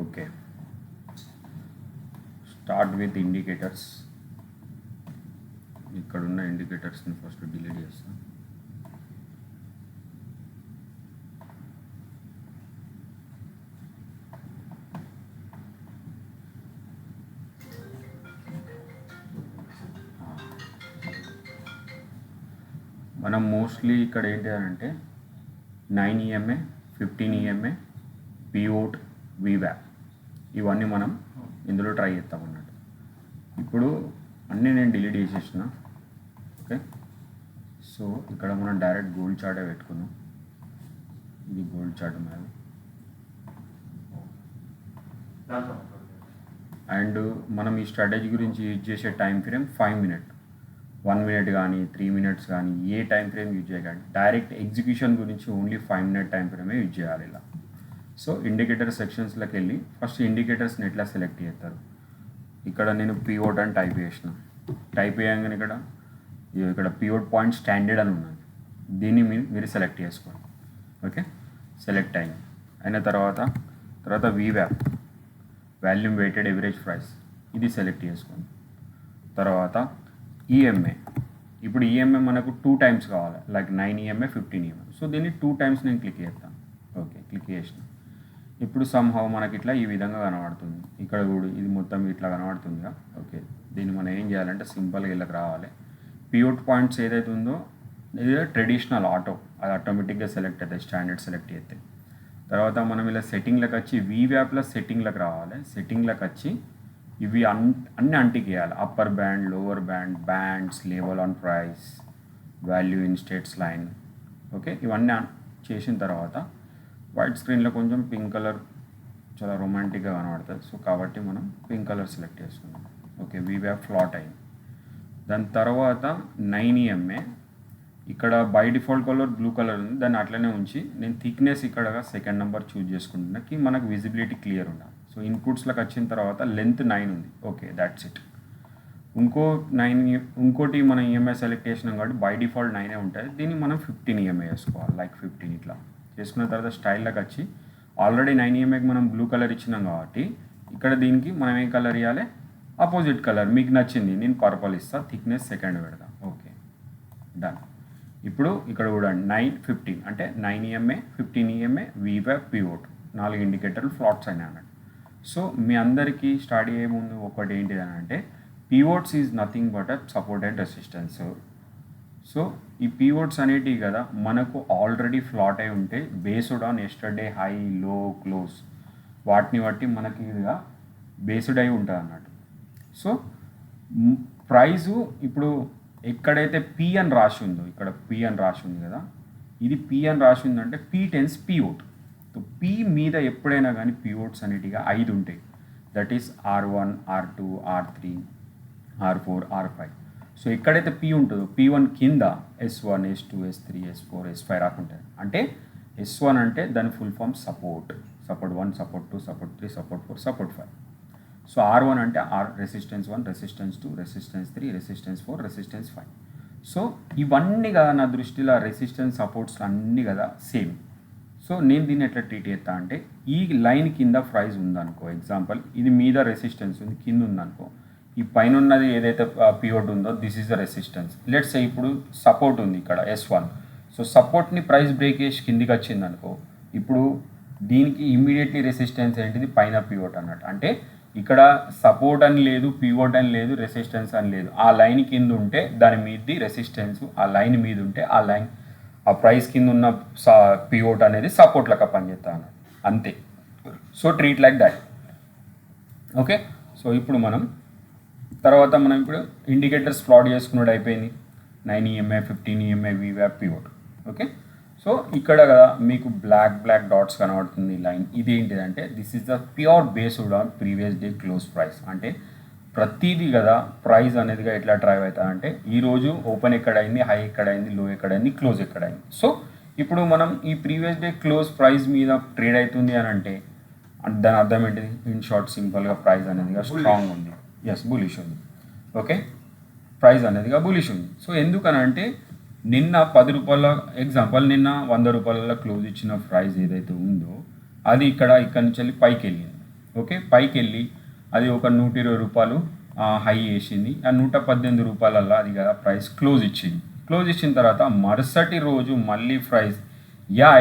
Okay, start with indicators. ఇక్కడ ఉన్న ఇండికేటర్స్ని first delete చేస్తాం. మనం మోస్ట్లీ ఇక్కడ ఏంటి అంటే 9 EMA, 15 EMA, పిఓట్, వీవ్యాప్ ఇవన్నీ మనం ఇందులో ట్రై చేస్తాం అన్నట్టు. ఇప్పుడు అన్నీ నేను డిలీట్ చేసేసిన. ఓకే, సో ఇక్కడ మనం డైరెక్ట్ గోల్డ్ చార్టే పెట్టుకున్నాం. ఇది గోల్డ్ చార్ట్ మీద. అండ్ మనం ఈ స్ట్రాటజీ గురించి యూజ్ చేసే టైం ఫ్రేమ్ 5 minutes, 1 minute కానీ 3 minutes కానీ ఏ టైం ఫ్రేమ్ యూజ్ చేయకండి. డైరెక్ట్ ఎగ్జిక్యూషన్ గురించి ఓన్లీ 5 minute టైం ఫ్రేమే యూజ్ చేయాలి ఇలా. సో ఇండికేటర్ సెక్షన్స్లోకి వెళ్ళి ఫస్ట్ ఇండికేటర్స్ని ఎట్లా సెలెక్ట్ చేస్తారు. ఇక్కడ నేను పిఓట్ అని టైప్ చేసిన. టైప్ చేయగానే ఇక్కడ పిఓట్ పాయింట్ స్టాండర్డ్ అని ఉన్నది. దీన్ని మీరు సెలెక్ట్ చేసుకోండి. ఓకే, సెలెక్ట్ అయిన తర్వాత వీవ్యాప్, వాల్యూమ్ వెయిటెడ్ ఎవరేజ్ ప్రైస్, ఇది సెలెక్ట్ చేసుకోండి. తర్వాత ఈఎంఏ, ఇప్పుడు ఈఎంఏ మనకు 2 times కావాలి, లైక్ 9 EMA, 15 EMA. సో దీన్ని 2 times నేను క్లిక్ చేస్తాను. ఓకే, క్లిక్ చేసిన. ఇప్పుడు సమ్హౌ మనకి ఇట్లా ఈ విధంగా కనబడుతుంది. ఇక్కడ కూడా ఇది మొత్తం ఇట్లా కనబడుతుందిగా. ఓకే, దీన్ని మనం ఏం చేయాలంటే సింపుల్గా ఇళ్ళకి రావాలి. పిఓట్ పాయింట్స్ ఏదైతే ఉందో ఇది ట్రెడిషనల్ ఆటో, అది ఆటోమేటిక్గా సెలెక్ట్ అవుతాయి స్టాండర్డ్ సెలెక్ట్ అయితే. తర్వాత మనం ఇలా సెట్టింగ్లోకి వచ్చి వీవ్యాప్లో సెట్టింగ్లోకి రావాలి. సెట్టింగ్లోకి వచ్చి ఇవి అన్నీ అంటికేయాలి. Upper band, lower band, bands, label on price, value in states line. Okay, ఇవన్నీ చేసిన తర్వాత వైట్ స్క్రీన్లో కొంచెం పింక్ కలర్ చాలా రొమాంటిక్గా కనబడుతుంది. సో కాబట్టి మనం పింక్ కలర్ సెలెక్ట్ చేసుకున్నాం. ఓకే, వీవ్యాప్ ఫ్లాట్ అయింది. దాని తర్వాత 9 EMA, ఇక్కడ by default colour blue colour ఉంది, దాన్ని అట్లనే ఉంచి నేను థిక్నెస్ ఇక్కడ సెకండ్ నెంబర్ చూజ్ చేసుకుంటున్నాకి మనకు విజిబిలిటీ క్లియర్ ఉండాలి. సో ఇన్పుట్స్లోకి వచ్చిన తర్వాత లెంత్ 9 ఉంది. Okay, that's it. ఇంకోటి మనం ఈఎంఐ సెలెక్ట్ చేసినాం కాబట్టి బై డిఫాల్ట్ 9 ఉంటుంది. దీన్ని మనం 15 EMA వేసుకోవాలి, లైక్ 15 ఇట్లా చేసుకున్న తర్వాత స్టైల్లోకి వచ్చి ఆల్రెడీ 9 EMAకి మనం బ్లూ కలర్ ఇచ్చినాం కాబట్టి ఇక్కడ దీనికి మనం ఏం కలర్ ఇవ్వాలి, ఆపోజిట్ కలర్ మీకు నచ్చింది. నేను పర్పుల్ ఇస్తా, థిక్నెస్ సెకండ్ పెడతా. Okay, done. ఇప్పుడు ఇక్కడ కూడా 9, 15 అంటే 9 EMA, 15 EMA, వీవ్యాప్, పిఓట్ 4 ఇండికేటర్లు ఫ్లాట్స్ అయినాయి అన్నట్టు. సో మీ అందరికీ స్టార్ట్ అయ్యే ముందు ఒకటి ఏంటిది అని అంటే pivots is nothing but a support and resistance. So ఈ పిఓట్స్ అనేటివి కదా మనకు ఆల్రెడీ ఫ్లాట్ అయి ఉంటే based on yesterday high, low, close వాటిని బట్టి మనకి ఇదిగా బేస్డ్ అయి ఉంటుంది అన్నట్టు. సో ప్రైజు ఇప్పుడు ఎక్కడైతే పి అని రాసి ఉందో, ఇక్కడ పి అని రాసి ఉంది కదా, ఇది పి అని రాసి ఉందంటే పి టెన్స్ పిఓట్. సో పి మీద ఎప్పుడైనా కానీ పిఓట్స్ అనేటిగా 5 ఉంటాయి. That is R1, R2, R3, R4, R5. So ఎక్కడైతే పి ఉంటుందో P1 కింద S1, S2, S3, S4, S5 రాకుంటుంది. అంటే S1 అంటే దాని full form support 1, support 2, support 3, support 4, support 5. So R1 అంటే resistance 1, resistance 2, resistance 3, resistance 4, resistance 5. So ఇవన్నీ కదా నా దృష్టిలో రెసిస్టెన్స్ సపోర్ట్స్ అన్నీ కదా సేమ్. సో నేను దీన్ని ఎట్లా ట్రీట్ చేస్తా అంటే ఈ లైన్ కింద ప్రైస్ ఉందనుకో, ఎగ్జాంపుల్ ఇది మీద రెసిస్టెన్స్ ఉంది, కింద ఉందనుకో, ఈ పైన ఉన్నది ఏదైతే పిఓట్ ఉందో this is the resistance. Let's say ఇప్పుడు సపోర్ట్ ఉంది ఇక్కడ S1. సో సపోర్ట్ని ప్రైస్ బ్రేక్ చేసి కిందికి వచ్చింది అనుకో, ఇప్పుడు దీనికి ఇమ్మీడియట్లీ రెసిస్టెన్స్ ఏంటిది పైన పిఓట్ అన్నట్టు. అంటే ఇక్కడ సపోర్ట్ అని లేదు, పిఓట్ అని లేదు, రెసిస్టెన్స్ అని లేదు. ఆ లైన్ కింద ఉంటే దాని మీది రెసిస్టెన్స్, ఆ లైన్ మీద ఉంటే ఆ ప్రైస్ కింద ఉన్న పిఓట్ అనేది సపోర్ట్ లెక్క పనిచేస్తాను అంతే. So treat like that. Okay, so ఇప్పుడు మనం ఇప్పుడు ఇండికేటర్స్ ప్లాట్ చేసుకున్నట్టు అయిపోయింది. 9 EMA, 15 EMA, వీవ్యాప్, పిఓట్. ఓకే, సో ఇక్కడ కదా మీకు బ్లాక్ డాట్స్ కనబడుతుంది లైన్. ఇది ఏంటిదంటే this is the pure based on previous day close price. అంటే ప్రతిదీ కదా ప్రైస్ అనేదిగా ఎట్లా డ్రైవ్ అవుతా అంటే ఈరోజు ఓపెన్ ఎక్కడైంది, హై ఎక్కడైంది, లో ఎక్కడైంది, క్లోజ్ ఎక్కడైంది. సో ఇప్పుడు మనం ఈ ప్రీవియస్ డే క్లోజ్ ప్రైస్ మీద ట్రేడ్ అవుతుంది అని అంటే దాని అర్థం ఏంటిది, ఇన్ షార్ట్ సింపుల్గా ప్రైస్ అనేదిగా స్ట్రాంగ్ ఉంది, ఎస్ బులిష్ ఉంది. ఓకే, ప్రైస్ అనేదిగా బులిష్ ఉంది. సో ఎందుకనంటే నిన్న 10 రూపాయల ఎగ్జాంపుల్, నిన్న 100 రూపాయల క్లోజ్ ఇచ్చిన ప్రైస్ ఏదైతే ఉందో అది ఇక్కడ నుంచి వెళ్ళి పైకి వెళ్ళింది. ఓకే, పైకి వెళ్ళి అది ఒక 120 రూపాయలు హై వేసింది. ఆ 118 రూపాయలల్లో అది కదా ప్రైస్ క్లోజ్ ఇచ్చింది. క్లోజ్ ఇచ్చిన తర్వాత మరుసటి రోజు మళ్ళీ ప్రైస్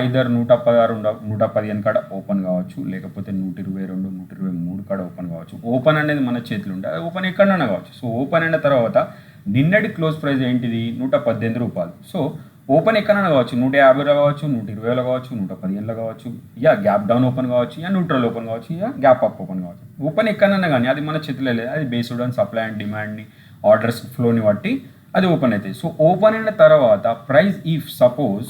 ఐదర్ 116 115 కాడ ఓపెన్ కావచ్చు, లేకపోతే 122 123 కాడ ఓపెన్ కావచ్చు. ఓపెన్ అనేది మన చేతిలో ఉంటుంది, అది ఓపెన్ ఎక్కడైనా కావచ్చు. సో ఓపెన్ అయిన తర్వాత నిన్నటి క్లోజ్ ప్రైస్ ఏంటిది 118 రూపాయలు. సో ఓపెన్ ఎక్కడైనా కావచ్చు, 150లో కావచ్చు, 120లో కావచ్చు, 115లో కావచ్చు, గ్యాప్ డౌన్ ఓపెన్ కావచ్చు, న్యూట్రల్ ఓపెన్ కావచ్చు, గ్యాప్ అప్ ఓపెన్ కావచ్చు. ఓపెన్ ఎక్కడైనా కానీ అది మన చేతిలో లేదు, అది బేస్డ్ ఆన్ సప్లై అండ్ డిమాండ్ని, ఆర్డర్స్ ఫ్లోని బట్టి అది ఓపెన్ అవుతుంది. సో ఓపెన్ అయిన తర్వాత ప్రైస్ ఇఫ్ సపోజ్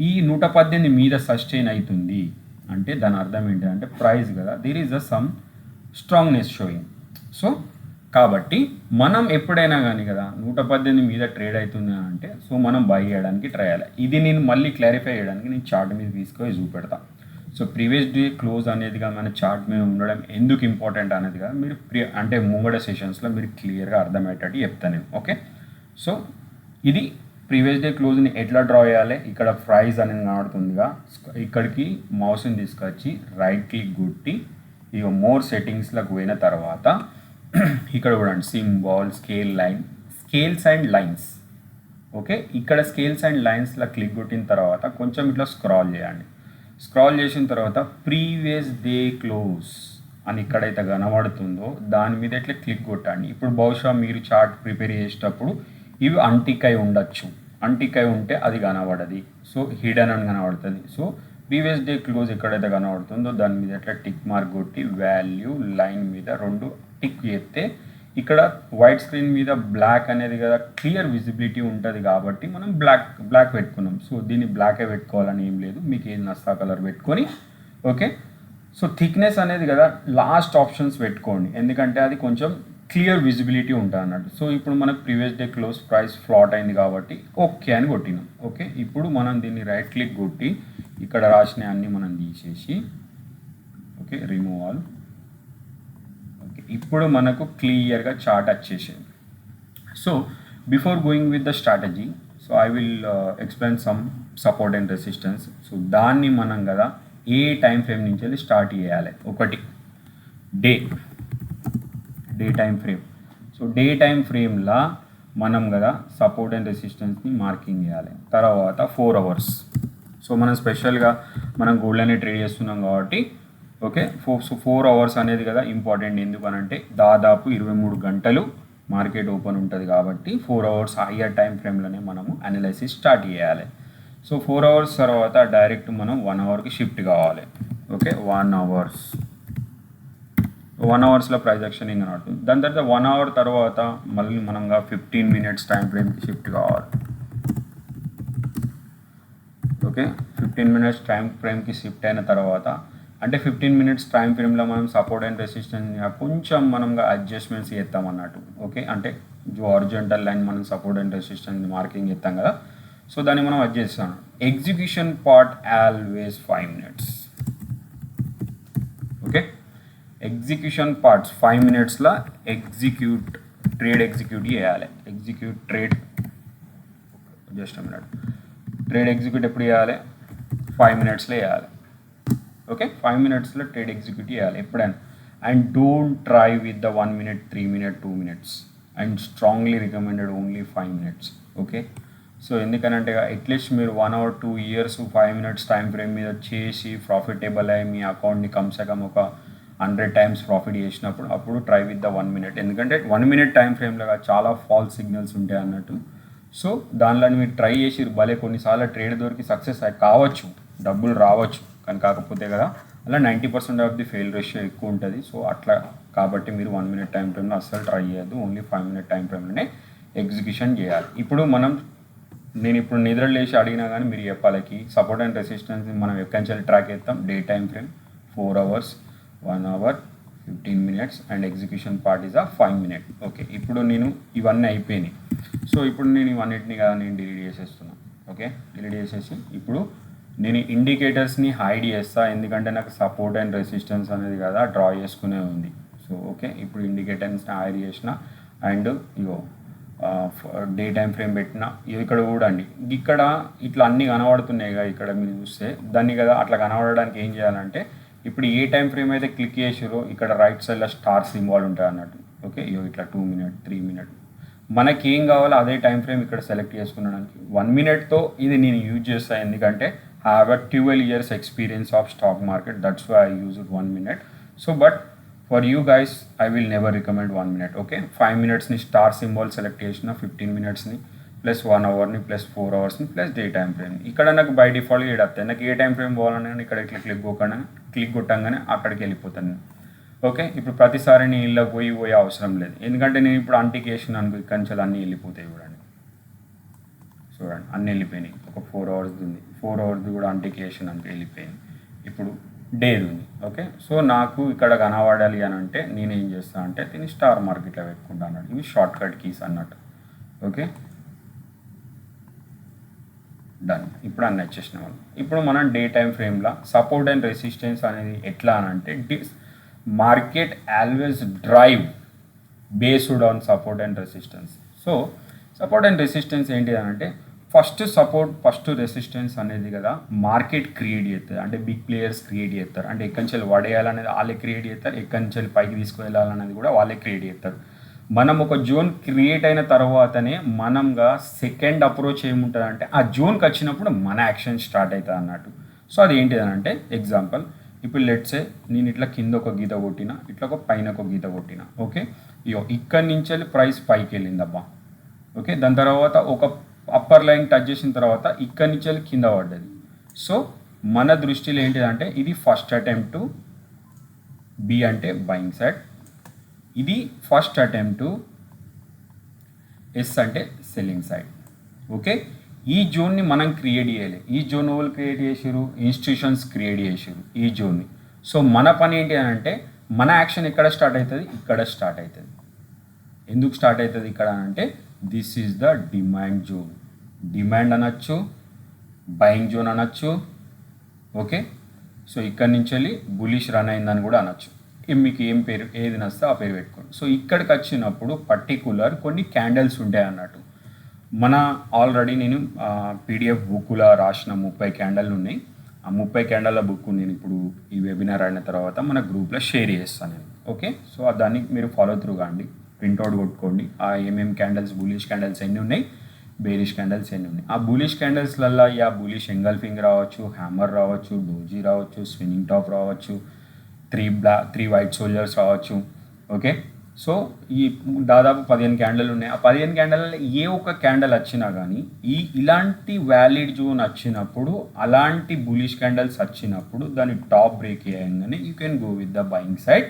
ఈ 118 మీద సస్టైన్ అవుతుంది అంటే దాని అర్థం ఏంటంటే ప్రైస్ కదా there is some strongness showing. So కాబట్టి మనం ఎప్పుడైనా కానీ కదా 118 మీద ట్రేడ్ అవుతుంది అంటే సో మనం బై చేయడానికి ట్రై చేయాలి. ఇది నేను మళ్ళీ క్లారిఫై చేయడానికి నేను చార్ట్ మీద తీసుకొని చూపెడతా. సో ప్రీవియస్ డే క్లోజ్ అనేదిగా మన చార్ట్ మీద ఉండడం ఎందుకు ఇంపార్టెంట్ అనేదిగా మీరు అంటే ముంగడ సెషన్స్లో మీరు క్లియర్గా అర్థమయ్యేటట్టు చెప్తాను నేను. ఓకే, సో ఇది ప్రీవియస్ డే క్లోజ్ని ఎట్లా డ్రా చేయాలి, ఇక్కడ ప్రైస్ అనేది కనబడుతుందిగా, ఇక్కడికి మౌస్ని తీసుకొచ్చి రైట్ క్లిక్ కొట్టి ఇక మోర్ సెట్టింగ్స్లోకి పోయిన తర్వాత ఇక్కడ చూడండి symbol scales and lines. Okay, ఇక్కడ స్కేల్స్ అండ్ లైన్స్లో క్లిక్ కొట్టిన తర్వాత కొంచెం ఇట్లా స్క్రాల్ చేయండి. స్క్రాల్ చేసిన తర్వాత ప్రీవియస్ డే క్లోజ్ అని ఎక్కడైతే కనబడుతుందో దాని మీద ఇట్లా క్లిక్ కొట్టండి. ఇప్పుడు బహుశా మీరు చార్ట్ ప్రిపేర్ చేసేటప్పుడు ఇవి అంటిక్ అయి ఉండొచ్చు, అంటిక్ అయి ఉంటే అది కనబడది, సో హిడెన్ అని కనబడుతుంది. సో ప్రీవియస్ డే క్లోజ్ ఎక్కడైతే కనబడుతుందో దాని మీద ఇట్లా టిక్ మార్క్ కొట్టి వాల్యూ లైన్ మీద 2 టిక్ చేస్తే ఇక్కడ వైట్ స్క్రీన్ మీద బ్లాక్ అనేది కదా క్లియర్ విజిబిలిటీ ఉంటుంది కాబట్టి మనం బ్లాక్ పెట్టుకున్నాం. సో దీన్ని బ్లాకే పెట్టుకోవాలని ఏం లేదు, మీకు ఏది నస్తా కలర్ పెట్టుకొని. ఓకే, సో థిక్నెస్ అనేది కదా లాస్ట్ ఆప్షన్స్ పెట్టుకోండి, ఎందుకంటే అది కొంచెం క్లియర్ విజిబిలిటీ ఉంటుంది అన్నట్టు. సో ఇప్పుడు మనకు previous day close price flat అయింది కాబట్టి ఓకే అని కొట్టినాం. ఓకే, ఇప్పుడు మనం దీన్ని రైట్ క్లిక్ కొట్టి ఇక్కడ రాసిన అన్నీ మనం తీసేసి ఓకే రిమూవ్ ఆల్. ఓకే, ఇప్పుడు మనకు క్లియర్గా చార్ట్ వచ్చేసింది. So before going with the strategy, so I will explain some support and resistance. So దాన్ని మనం కదా ఏ టైం ఫ్రేమ్ నుంచి వెళ్ళి స్టార్ట్ చేయాలి. ఒకటి day time frame. So day time ఫ్రేమ్లో మనం కదా సపోర్ట్ అండ్ రెసిస్టెన్స్ని మార్కింగ్ చేయాలి. తర్వాత 4 అవర్స్. సో మనం స్పెషల్గా మనం గోల్డ్ ట్రేడ్ చేస్తున్నాం కాబట్టి ఓకే 4 అవర్స్ అనేది కదా ఇంపార్టెంట్. ఎందుకనంటే దాదాపు 23 గంటలు మార్కెట్ ఓపెన్ ఉంటుంది కాబట్టి 4 అవర్స్ హయ్యర్ టైం ఫ్రేమ్లోనే మనము అనాలిసిస్ స్టార్ట్ చేయాలి. సో 4 అవర్స్ తర్వాత డైరెక్ట్ మనం 1 అవర్కి షిఫ్ట్ కావాలి. ఓకే, 1 అవర్స్లో ప్రైస్ యాక్షన్ ఇంకా నడుతుంది. దాని తర్వాత 1 అవర్ తర్వాత మళ్ళీ మనంగా 15 మినిట్స్ టైం ఫ్రేమ్కి షిఫ్ట్ కావాలి. ఓకే, 15 మినిట్స్ టైం ఫ్రేమ్కి షిఫ్ట్ అయిన తర్వాత అంటే 15 మినిట్స్ టైం ఫ్రేమ్లో మనం సపోర్ట్ అండ్ రెసిస్టెన్స్ కొంచెం మనంగా అడ్జస్ట్మెంట్స్ చేస్తాం అన్నట్టు. ఓకే, అంటే హారిజాంటల్ లైన్ మనం సపోర్ట్ అండ్ రెసిస్టెన్స్ మార్కింగ్ చేస్తాం కదా, సో దాన్ని మనం అడ్జస్ట్ చేస్తాం. Execution part always 5 minutes. Okay, execution parts 5 మినిట్స్లో ట్రేడ్ ఎగ్జిక్యూట్ చేయాలి. ట్రేడ్ ఎగ్జిక్యూట్ ఎప్పుడు చేయాలి? 5 మినిట్స్లో చేయాలి. ఓకే, 5 మినిట్స్లో ట్రేడ్ ఎగ్జిక్యూట్ చేయాలి ఎప్పుడైనా. And don't try with the 1 minute 3 minute 2 minutes and strongly recommended only 5 minutes. Okay, so ఎందుకనంటే అట్లీస్ట్ మీరు 1 or 2 years 5 minutes time frame మీద చేసి ప్రాఫిటబుల్ అయ్యి మీ అకౌంట్ని కమ్సే కమ్ ఒక 100 times ప్రాఫిట్ చేసినప్పుడు అప్పుడు ట్రై విత్ ద 1 మినిట్. ఎందుకంటే 1 మినిట్ టైం ఫ్రేమ్లో చాలా ఫాల్స్ సిగ్నల్స్ ఉంటాయి అన్నట్టు. సో దానిలో మీరు ట్రై చేసి భలే కొన్నిసార్లు ట్రేడ్ దొరికి సక్సెస్ కావచ్చు, డబ్బులు రావచ్చు, కానీ కాకపోతే కదా అలా 90% ఆఫ్ ది ఫెయిల్ రేషియో ఎక్కువ ఉంటుంది. సో అట్లా కాబట్టి మీరు 1 మినిట్ టైం ఫ్రేమ్లో అస్సలు ట్రై చేయొద్దు, ఓన్లీ 5 మినిట్ టైం ఫ్రేమ్లోనే ఎగ్జిక్యూషన్ చేయాలి. ఇప్పుడు నేను ఇప్పుడు నిద్ర లేచి అడిగినా కానీ మీరు చెప్పాలి సపోర్ట్ అండ్ రెసిస్టెన్స్ మనం ఎక్కడి నుంచి ట్రాక్ చేస్తాం. Day time frame 4 hours 1 hour 15 minutes and execution part is 5 minute. Okay, ఇప్పుడు నేను ఇవన్నీ అయిపోయినాయి. సో ఇప్పుడు నేను ఇవన్నిటిని కదా నేను డిలీట్ చేసేస్తున్నాను. ఓకే, డిలీట్ చేసేసి ఇప్పుడు నేను ఇండికేటర్స్ని హైడ్ చేస్తాను, ఎందుకంటే నాకు సపోర్ట్ అండ్ రెసిస్టెన్స్ అనేది కదా డ్రా చేసుకునే ఉంది. సో ఓకే, ఇప్పుడు ఇండికేటర్స్ని హైడ్ చేసిన and ego day time frame పెట్టిన. ఇక్కడ కూడా అండి ఇక్కడ ఇట్లా అన్నీ కనబడుతున్నాయి కదా, ఇక్కడ మీరు చూస్తే దాన్ని కదా అట్లా కనబడడానికి ఏం చేయాలంటే ఇప్పుడు ఏ టైం ఫ్రేమ్ అయితే క్లిక్ చేసారో ఇక్కడ రైట్ సైడ్లో స్టార్ సింబాల్ ఉంటుంది అన్నట్టు. ఓకే, ఇయో ఇట్లా 2 minutes 3 minutes మనకి ఏం కావాలో అదే టైం ఫ్రేమ్ ఇక్కడ సెలెక్ట్ చేసుకున్నాడానికి 1 minuteతో ఇది నేను యూజ్ చేస్తాను. ఎందుకంటే I have 12 years experience of stock market, that's why I use it 1 minute. So but for you guys I will never recommend 1 minute. Okay, 5 minutesని స్టార్ సింబాల్ సెలెక్ట్ చేసిన, 15 minutesని ప్లస్ 1 hourని ప్లస్ 4 hoursని ప్లస్ డే టైం ఫ్రేమ్. ఇక్కడ నాకు by default ఇక్కడ వస్తాయి. నాకు ఏ టైం ఫ్రేమ్ పోవాలని ఇక్కడ ఇట్లా క్లిక్ కొట్టంగానే అక్కడికి వెళ్ళిపోతాను. ఓకే, ఇప్పుడు ప్రతిసారి నేను ఇళ్ళకి పోయే అవసరం లేదు. ఎందుకంటే నేను ఇప్పుడు అంటికేషన్ అనుకో ఇక్కడి నుంచి అన్నీ వెళ్ళిపోతాయి. చూడండి అన్నీ వెళ్ళిపోయినాయి. ఒక 4 hours ఉంది, 4 hours కూడా అంటికేషన్ అనుకో వెళ్ళిపోయింది. ఇప్పుడు డేది ఉంది. ఓకే, సో నాకు ఇక్కడ కనబడాలి అని అంటే నేను ఏం చేస్తాను అంటే దీన్ని స్టార్ మార్కెట్లో పెట్టుకుంటాను అన్నట్టు. ఇవి షార్ట్ కట్ కీస్ అన్నట్టు. Okay, done. ఇప్పుడు అన్నీ వచ్చేసిన వాళ్ళు. ఇప్పుడు మనం డే టైం ఫ్రేమ్లో సపోర్ట్ అండ్ రెసిస్టెన్స్ అనేది ఎట్లా అని అంటే market always drive based on support and resistance. So support and resistance ఏంటి అని అంటే ఫస్ట్ రెసిస్టెన్స్ అనేది కదా మార్కెట్ క్రియేట్ చేస్తుంది. అంటే బిగ్ ప్లేయర్స్ క్రియేట్ చేస్తారు. అంటే ఎక్కడి నుంచి పడేయాలనేది వాళ్ళే క్రియేట్ చేస్తారు, ఎక్కడి నుంచి పైకి తీసుకువెళ్ళాలనేది కూడా వాళ్ళే క్రియేట్ చేస్తారు. మనం ఒక జోన్ క్రియేట్ అయిన తర్వాతనే మనంగా సెకండ్ అప్రోచ్ ఏముంటుంది అంటే ఆ జోన్కి వచ్చినప్పుడు మన యాక్షన్ స్టార్ట్ అవుతుంది అన్నట్టు. సో అది ఏంటిదని అంటే ఎగ్జాంపుల్, ఇప్పుడు లెట్సే నేను ఇట్లా కింద ఒక గీత కొట్టిన, ఇట్లా ఒక పైన ఒక గీత కొట్టిన. ఓకే, ఇక్కడి నుంచి ప్రైస్ పైకి వెళ్ళిందబ్బా. ఓకే, దాని తర్వాత ఒక అప్పర్ లైన్ టచ్ చేసిన తర్వాత ఇక్కడి నుంచి కింద పడ్డది. సో మన దృష్టిలో ఏంటిదంటే ఇది ఫస్ట్ అటెంప్ట్, బి అంటే బయింగ్ సైడ్, ఇది ఫస్ట్ అటెంప్ట్, ఎస్ అంటే సెల్లింగ్ సైడ్. ఓకే, ఈ జోన్ని మనం క్రియేట్ చేయాలి. ఈ జోన్ వాళ్ళు క్రియేట్ చేసారు, ఇన్స్టిట్యూషన్స్ క్రియేట్ చేసారు ఈ జోన్ని. సో మన పని ఏంటి అని అంటే మన యాక్షన్ ఎక్కడ స్టార్ట్ అవుతుంది, ఇక్కడ స్టార్ట్ అవుతుంది. ఎందుకు స్టార్ట్ అవుతుంది ఇక్కడ అంటే this is the demand zone. Demand అనొచ్చు, బయింగ్ జోన్ అనొచ్చు. ఓకే, సో ఇక్కడ నుంచి వెళ్ళి బులిష్ రన్ అయిందని కూడా అనొచ్చు. మీకు ఏం పేరు ఏది నస్తే ఆ పేరు పెట్టుకోండి. సో ఇక్కడికి వచ్చినప్పుడు పర్టికులర్ కొన్ని క్యాండిల్స్ ఉంటాయి అన్నట్టు. మన ఆల్రెడీ నేను పీడిఎఫ్ బుక్లో రాసిన 30 క్యాండిల్లు ఉన్నాయి. ఆ 30 క్యాండిల్ల బుక్ నేను ఇప్పుడు ఈ వెబినార్ అయిన తర్వాత మన గ్రూప్లో షేర్ చేస్తాను నేను. ఓకే, సో దాన్ని మీరు ఫాలో త్రూ కాండి, ప్రింట్అవుట్ కొట్టుకోండి. ఆ ఏమేమి క్యాండిల్స్, బులిష్ క్యాండిల్స్ ఎన్ని ఉన్నాయి, బేరిష్ క్యాండిల్స్ ఎన్ని ఉన్నాయి. ఆ బులిష్ క్యాండిల్స్లల్లో బులిష్ ఎంగల్ఫింగ్ రావచ్చు, హ్యామర్ రావచ్చు, డోజీ రావచ్చు, స్వింగింగ్ టాప్ రావచ్చు, 3 వైట్ సోల్జర్స్ రావచ్చు. ఓకే, సో ఈ దాదాపు 15 క్యాండిల్ ఉన్నాయి. ఆ 15 క్యాండిల్లో ఏ ఒక్క క్యాండిల్ వచ్చినా కానీ ఇలాంటి వ్యాలిడ్ జోన్ వచ్చినప్పుడు, అలాంటి బులిష్ క్యాండిల్స్ వచ్చినప్పుడు దాన్ని టాప్ బ్రేక్ చేయగానే you can go with the buying side.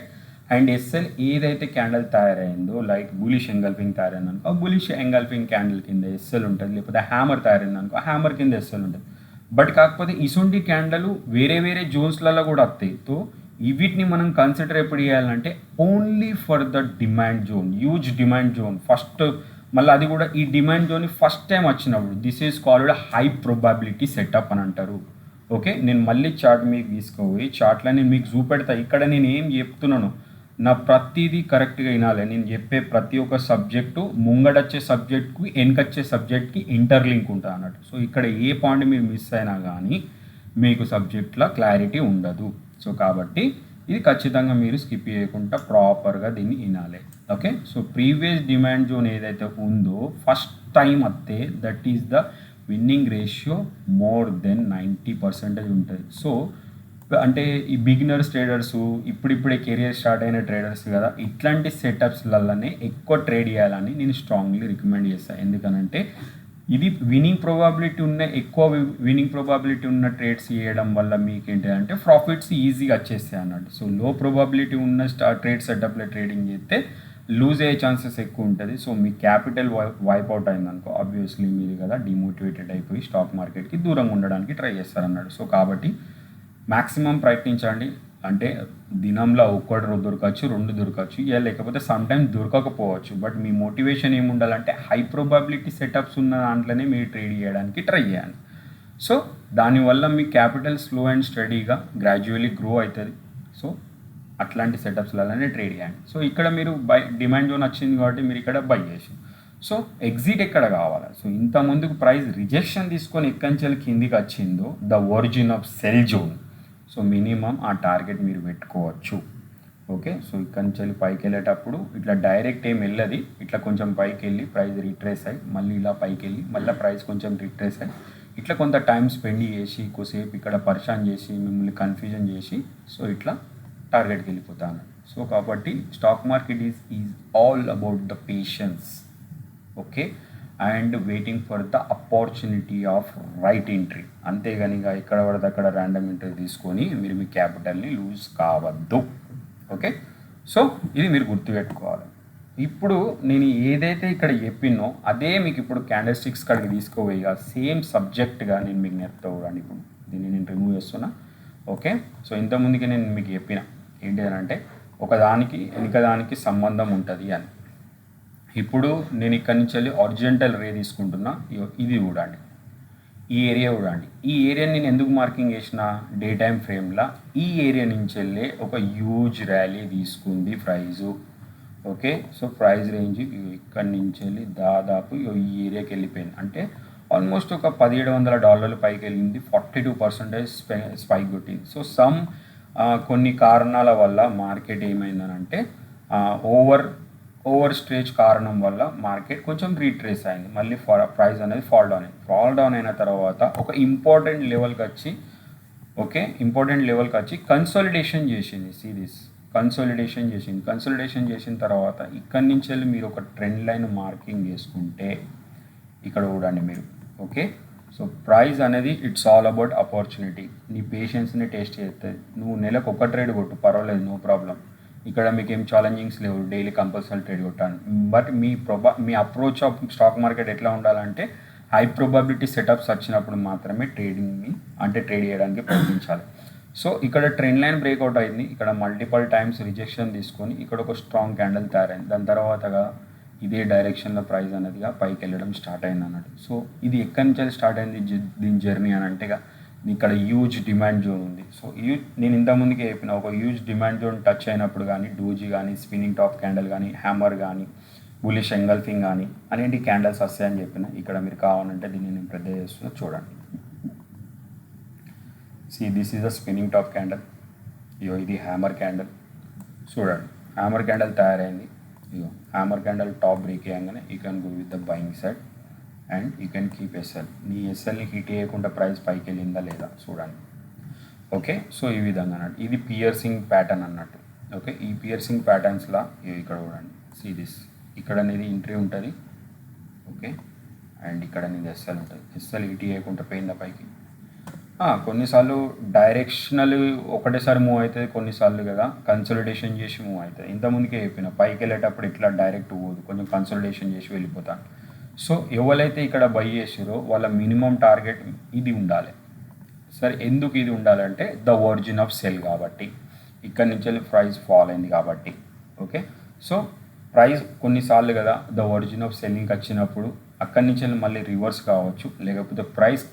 And SL ఏదైతే క్యాండిల్ తయారైందో, లైక్ బులిష్ ఎంగల్ఫింగ్ తయారైందనుకో ఆ బులిష్ ఎంగల్ఫింగ్ క్యాండిల్ కింద ఎస్ఎల్ ఉంటుంది, లేకపోతే హ్యామర్ తయారైందనుకో ఆ హ్యామర్ కింద ఎస్ఎల్ ఉంటుంది. బట్ కాకపోతే ఇసుంటి క్యాండిల్ వేరే వేరే జోన్స్లలో కూడా వస్తాయి. సో వీటిని మనం కన్సిడర్ ఎప్పుడు చేయాలంటే only for the demand zone, huge demand zone first. మళ్ళీ అది కూడా ఈ డిమాండ్ జోన్ ఫస్ట్ టైం వచ్చినప్పుడు this is called high probability setup అని అంటారు. ఓకే, నేను మళ్ళీ చార్ట్ మీకు తీసుకుపోయి చార్ట్లో నేను మీకు చూపెడతా. ఇక్కడ నేను ఏం చెప్తున్నాను నా ప్రతిదీ కరెక్ట్గా వినాలి. నేను చెప్పే ప్రతి ఒక్క సబ్జెక్టు ముంగడొచ్చే సబ్జెక్ట్కి వెనకొచ్చే సబ్జెక్ట్కి ఇంటర్లింక్ ఉంటుంది అన్నట్టు. సో ఇక్కడ ఏ పాయింట్ మీరు మిస్ అయినా కానీ మీకు సబ్జెక్ట్లో క్లారిటీ ఉండదు. సో కాబట్టి ఇది ఖచ్చితంగా మీరు స్కిప్ చేయకుండా ప్రాపర్గా దీన్ని వినాలి. Okay, so previous demand zone ఏదైతే ఉందో ఫస్ట్ టైం వస్తే that is the winning ratio more than 90% ఉంటుంది. సో అంటే ఈ బిగినర్స్ ట్రేడర్స్, ఇప్పుడిప్పుడే కెరియర్ స్టార్ట్ అయిన ట్రేడర్స్ కదా, ఇట్లాంటి సెటప్స్లలోనే ఎక్కువ ట్రేడ్ చేయాలని నేను స్ట్రాంగ్లీ రికమెండ్ చేస్తాను. ఎందుకనంటే ఇది ఎక్కువ విన్నింగ్ ప్రొబాబిలిటీ ఉన్న ట్రేడ్స్ చేయడం వల్ల మీకు ఏంటంటే ప్రాఫిట్స్ ఈజీగా వచ్చేస్తాయి అన్నట్టు. సో లో ప్రొబాబిలిటీ ఉన్న ట్రేడ్ సెటప్లో ట్రేడింగ్ చేస్తే లూజ్ అయ్యే ఛాన్సెస్ ఎక్కువ ఉంటుంది. సో మీ క్యాపిటల్ వైప్ అవుట్ అయిందనుకో ఆబ్వియస్లీ మీరు కదా డిమోటివేటెడ్ అయిపోయి స్టాక్ మార్కెట్కి దూరంగా ఉండడానికి ట్రై చేస్తారు అన్నాడు. సో కాబట్టి మ్యాక్సిమం ప్రయత్నించండి. అంటే దినంలో ఒక్కటి దొరకచ్చు, 2 దొరకచ్చు, లేకపోతే సమ్టైమ్స్ దొరకకపోవచ్చు. బట్ మీ మోటివేషన్ ఏముండాలంటే హై ప్రొబాబిలిటీ సెటప్స్ ఉన్న దాంట్లోనే మీరు ట్రేడ్ చేయడానికి ట్రై చేయండి. సో దానివల్ల మీ క్యాపిటల్ స్లో అండ్ స్టడీగా గ్రాడ్యువల్లీ గ్రో అవుతుంది. సో అట్లాంటి సెటప్స్లలోనే ట్రేడ్ చేయండి. సో ఇక్కడ మీరు డిమాండ్ జోన్ వచ్చింది కాబట్టి మీరు ఇక్కడ బై చేసి, సో ఎగ్జిట్ ఎక్కడ కావాలి. సో ఇంత ముందుకు ప్రైస్ రిజెక్షన్ తీసుకొని ఎక్కడి నుంచి కిందికి వచ్చిందో the origin of cell zone. So minimum ఆ టార్గెట్ మీరు పెట్టుకోవచ్చు. ఓకే, సో ఇక్కడ నుంచి వెళ్ళి పైకి వెళ్ళేటప్పుడు ఇట్లా డైరెక్ట్ ఏం వెళ్ళది, ఇట్లా కొంచెం పైకి వెళ్ళి ప్రైస్ రిట్రేస్ అయ్యి మళ్ళీ ఇలా పైకి వెళ్ళి మళ్ళీ ప్రైస్ కొంచెం రిట్రేస్ అయ్యి ఇట్లా కొంత టైం స్పెండ్ చేసి కొద్దిసేపు ఇక్కడ పరిశాన్ చేసి మిమ్మల్ని కన్ఫ్యూజన్ చేసి సో ఇట్లా టార్గెట్కి వెళ్ళిపోతాను. సో కాబట్టి stock market is all about the patience. Okay, and waiting for the opportunity of right entry. అంతేగాని ఇక ఎక్కడ పడితే అక్కడ ర్యాండమ్ ఎంట్రీ తీసుకొని మీరు మీ క్యాపిటల్ని లూజ్ కావద్దు. ఓకే, సో ఇది మీరు గుర్తుపెట్టుకోవాలి. ఇప్పుడు నేను ఏదైతే ఇక్కడ చెప్పినో అదే మీకు ఇప్పుడు క్యాండిల్ స్టిక్స్ కాడికి తీసుకోవేయగా సేమ్ సబ్జెక్ట్గా నేను మీకు నేర్పుతా కూడా. ఇప్పుడు దీన్ని నేను రిమూవ్ చేస్తున్నా. ఓకే, సో ఇంతకుముందుకే నేను మీకు చెప్పిన ఏంటి అని అంటే ఒకదానికి వెనుకదానికి సంబంధం ఉంటుంది అని. ఇప్పుడు నేను ఇక్కడ నుంచి వెళ్ళి ఆరిజెంటల్ రే తీసుకుంటున్నా. ఇది చూడండి, ఈ ఏరియా చూడండి. ఈ ఏరియాని నేను ఎందుకు మార్కింగ్ చేసిన డే టైం ఫ్రేమ్లో, ఈ ఏరియా నుంచి వెళ్ళి ఒక హ్యూజ్ ర్యాలీ తీసుకుంది price. Okay, so price range ఇక్కడి నుంచి వెళ్ళి దాదాపు ఈ ఏరియాకి వెళ్ళిపోయింది. అంటే ఆల్మోస్ట్ ఒక $1,700 పైకి వెళ్ళింది. 42% స్పైక్ కొట్టింది. సో కొన్ని కారణాల వల్ల మార్కెట్ ఏమైందనంటే ఓవర్ స్ట్రేజ్ కారణం వల్ల మార్కెట్ కొంచెం రీట్రేస్ అయింది. మళ్ళీ ప్రైస్ అనేది ఫాల్ డౌన్ అయిన తర్వాత ఒక ఇంపార్టెంట్ లెవెల్కి వచ్చి కన్సాలిడేషన్ చేసింది. సిరీస్ కన్సాలిడేషన్ చేసిన తర్వాత ఇక్కడి నుంచి వెళ్ళి మీరు ఒక ట్రెండ్ లైన్ మార్కింగ్ చేసుకుంటే ఇక్కడ చూడండి మీరు. ఓకే, సో ప్రైస్ అనేది ఇట్స్ ఆల్ అబౌట్ ఆపర్చునిటీ. నీ పేషెన్స్ని టెస్ట్ చేస్తుంది. నువ్వు నెలకు ఒక ట్రేడ్ కొట్టు, పర్వాలేదు, నో ప్రాబ్లం. ఇక్కడ మీకు ఏం ఛాలెంజింగ్స్ లేవు, డైలీ కంపల్సరీ ట్రేడ్ కొట్టాను. But me approach of stock market ఎట్లా ఉండాలంటే హై ప్రొబాబిలిటీ సెటప్స్ వచ్చినప్పుడు మాత్రమే ట్రేడ్ చేయడానికి ప్రయత్నించాలి. సో ఇక్కడ ట్రెండ్ లైన్ బ్రేక్అవుట్ అయింది. ఇక్కడ మల్టిపల్ టైమ్స్ రిజెక్షన్ తీసుకొని ఇక్కడ ఒక స్ట్రాంగ్ క్యాండిల్ తయారైంది. దాని తర్వాతగా ఇదే డైరెక్షన్లో ప్రైస్ అనేదిగా పైకి వెళ్ళడం స్టార్ట్ అయింది అన్నట్టు. సో ఇది ఎక్కడి నుంచి స్టార్ట్ అయింది దీని జర్నీ అని అంటే ఇక్కడ హ్యూజ్ డిమాండ్ జోన్ ఉంది. సో నేను ఇంతకుముందుకే చెప్పిన ఒక హ్యూజ్ డిమాండ్ జోన్ టచ్ అయినప్పుడు కానీ డూజీ కానీ స్పిన్నింగ్ టాప్ క్యాండిల్ కానీ హ్యామర్ కానీ బులిష్ ఎంగల్ఫింగ్ కానీ అనేటి క్యాండిల్స్ వస్తాయని చెప్పిన. ఇక్కడ మీరు కావాలంటే దీన్ని నేను పెద్ద చేస్తున్నా చూడండి. This is a spinning top candle. ఇది హ్యామర్ క్యాండిల్ చూడండి. హ్యామర్ క్యాండిల్ తయారైంది. హ్యామర్ క్యాండిల్ టాప్ బ్రేక్ చేయగానే you can go with the buying side and you can keep SL. నీ ఎస్ఎల్ని హిట్ చేయకుండా ప్రైస్ పైకి వెళ్ళిందా లేదా చూడండి. ఓకే, సో ఈ విధంగా అన్నట్టు ఇది పియర్సింగ్ ప్యాటర్న్ అన్నట్టు. ఓకే, ఈ పియర్సింగ్ ప్యాటర్న్స్లా ఇక్కడ చూడండి. దిస్ ఇక్కడ అనేది ఎంట్రీ ఉంటుంది. ఓకే, అండ్ ఇక్కడ అనేది ఎస్ఎల్ ఉంటుంది. ఎస్ఎల్ హిట్ చేయకుండా పోయిందా పైకి. కొన్నిసార్లు డైరెక్షనల్ ఒకటేసారి మూవ్ అవుతుంది, కొన్నిసార్లు కదా కన్సల్టేషన్ చేసి మూవ్ అవుతుంది. ఇంతకుముందుకే చెప్పిన పైకి వెళ్ళేటప్పుడు ఇట్లా డైరెక్ట్ పోదు, కొంచెం కన్సల్టేషన్ చేసి వెళ్ళిపోతాను. సో ఎవరైతే ఇక్కడ బై చేసారో వాళ్ళ మినిమం టార్గెట్ ఇది ఉండాలి. సరే, ఎందుకు ఇది ఉండాలంటే ద ఒరిజిన్ ఆఫ్ సెల్ కాబట్టి, ఇక్కడ నుంచి వెళ్ళి ప్రైస్ ఫాల్ అయింది కాబట్టి. ఓకే, సో ప్రైస్ కొన్నిసార్లు కదా ద ఒరిజిన్ ఆఫ్ సెల్లింగ్కి వచ్చినప్పుడు అక్కడి నుంచి వెళ్ళి మళ్ళీ రివర్స్ కావచ్చు, లేకపోతే ప్రైస్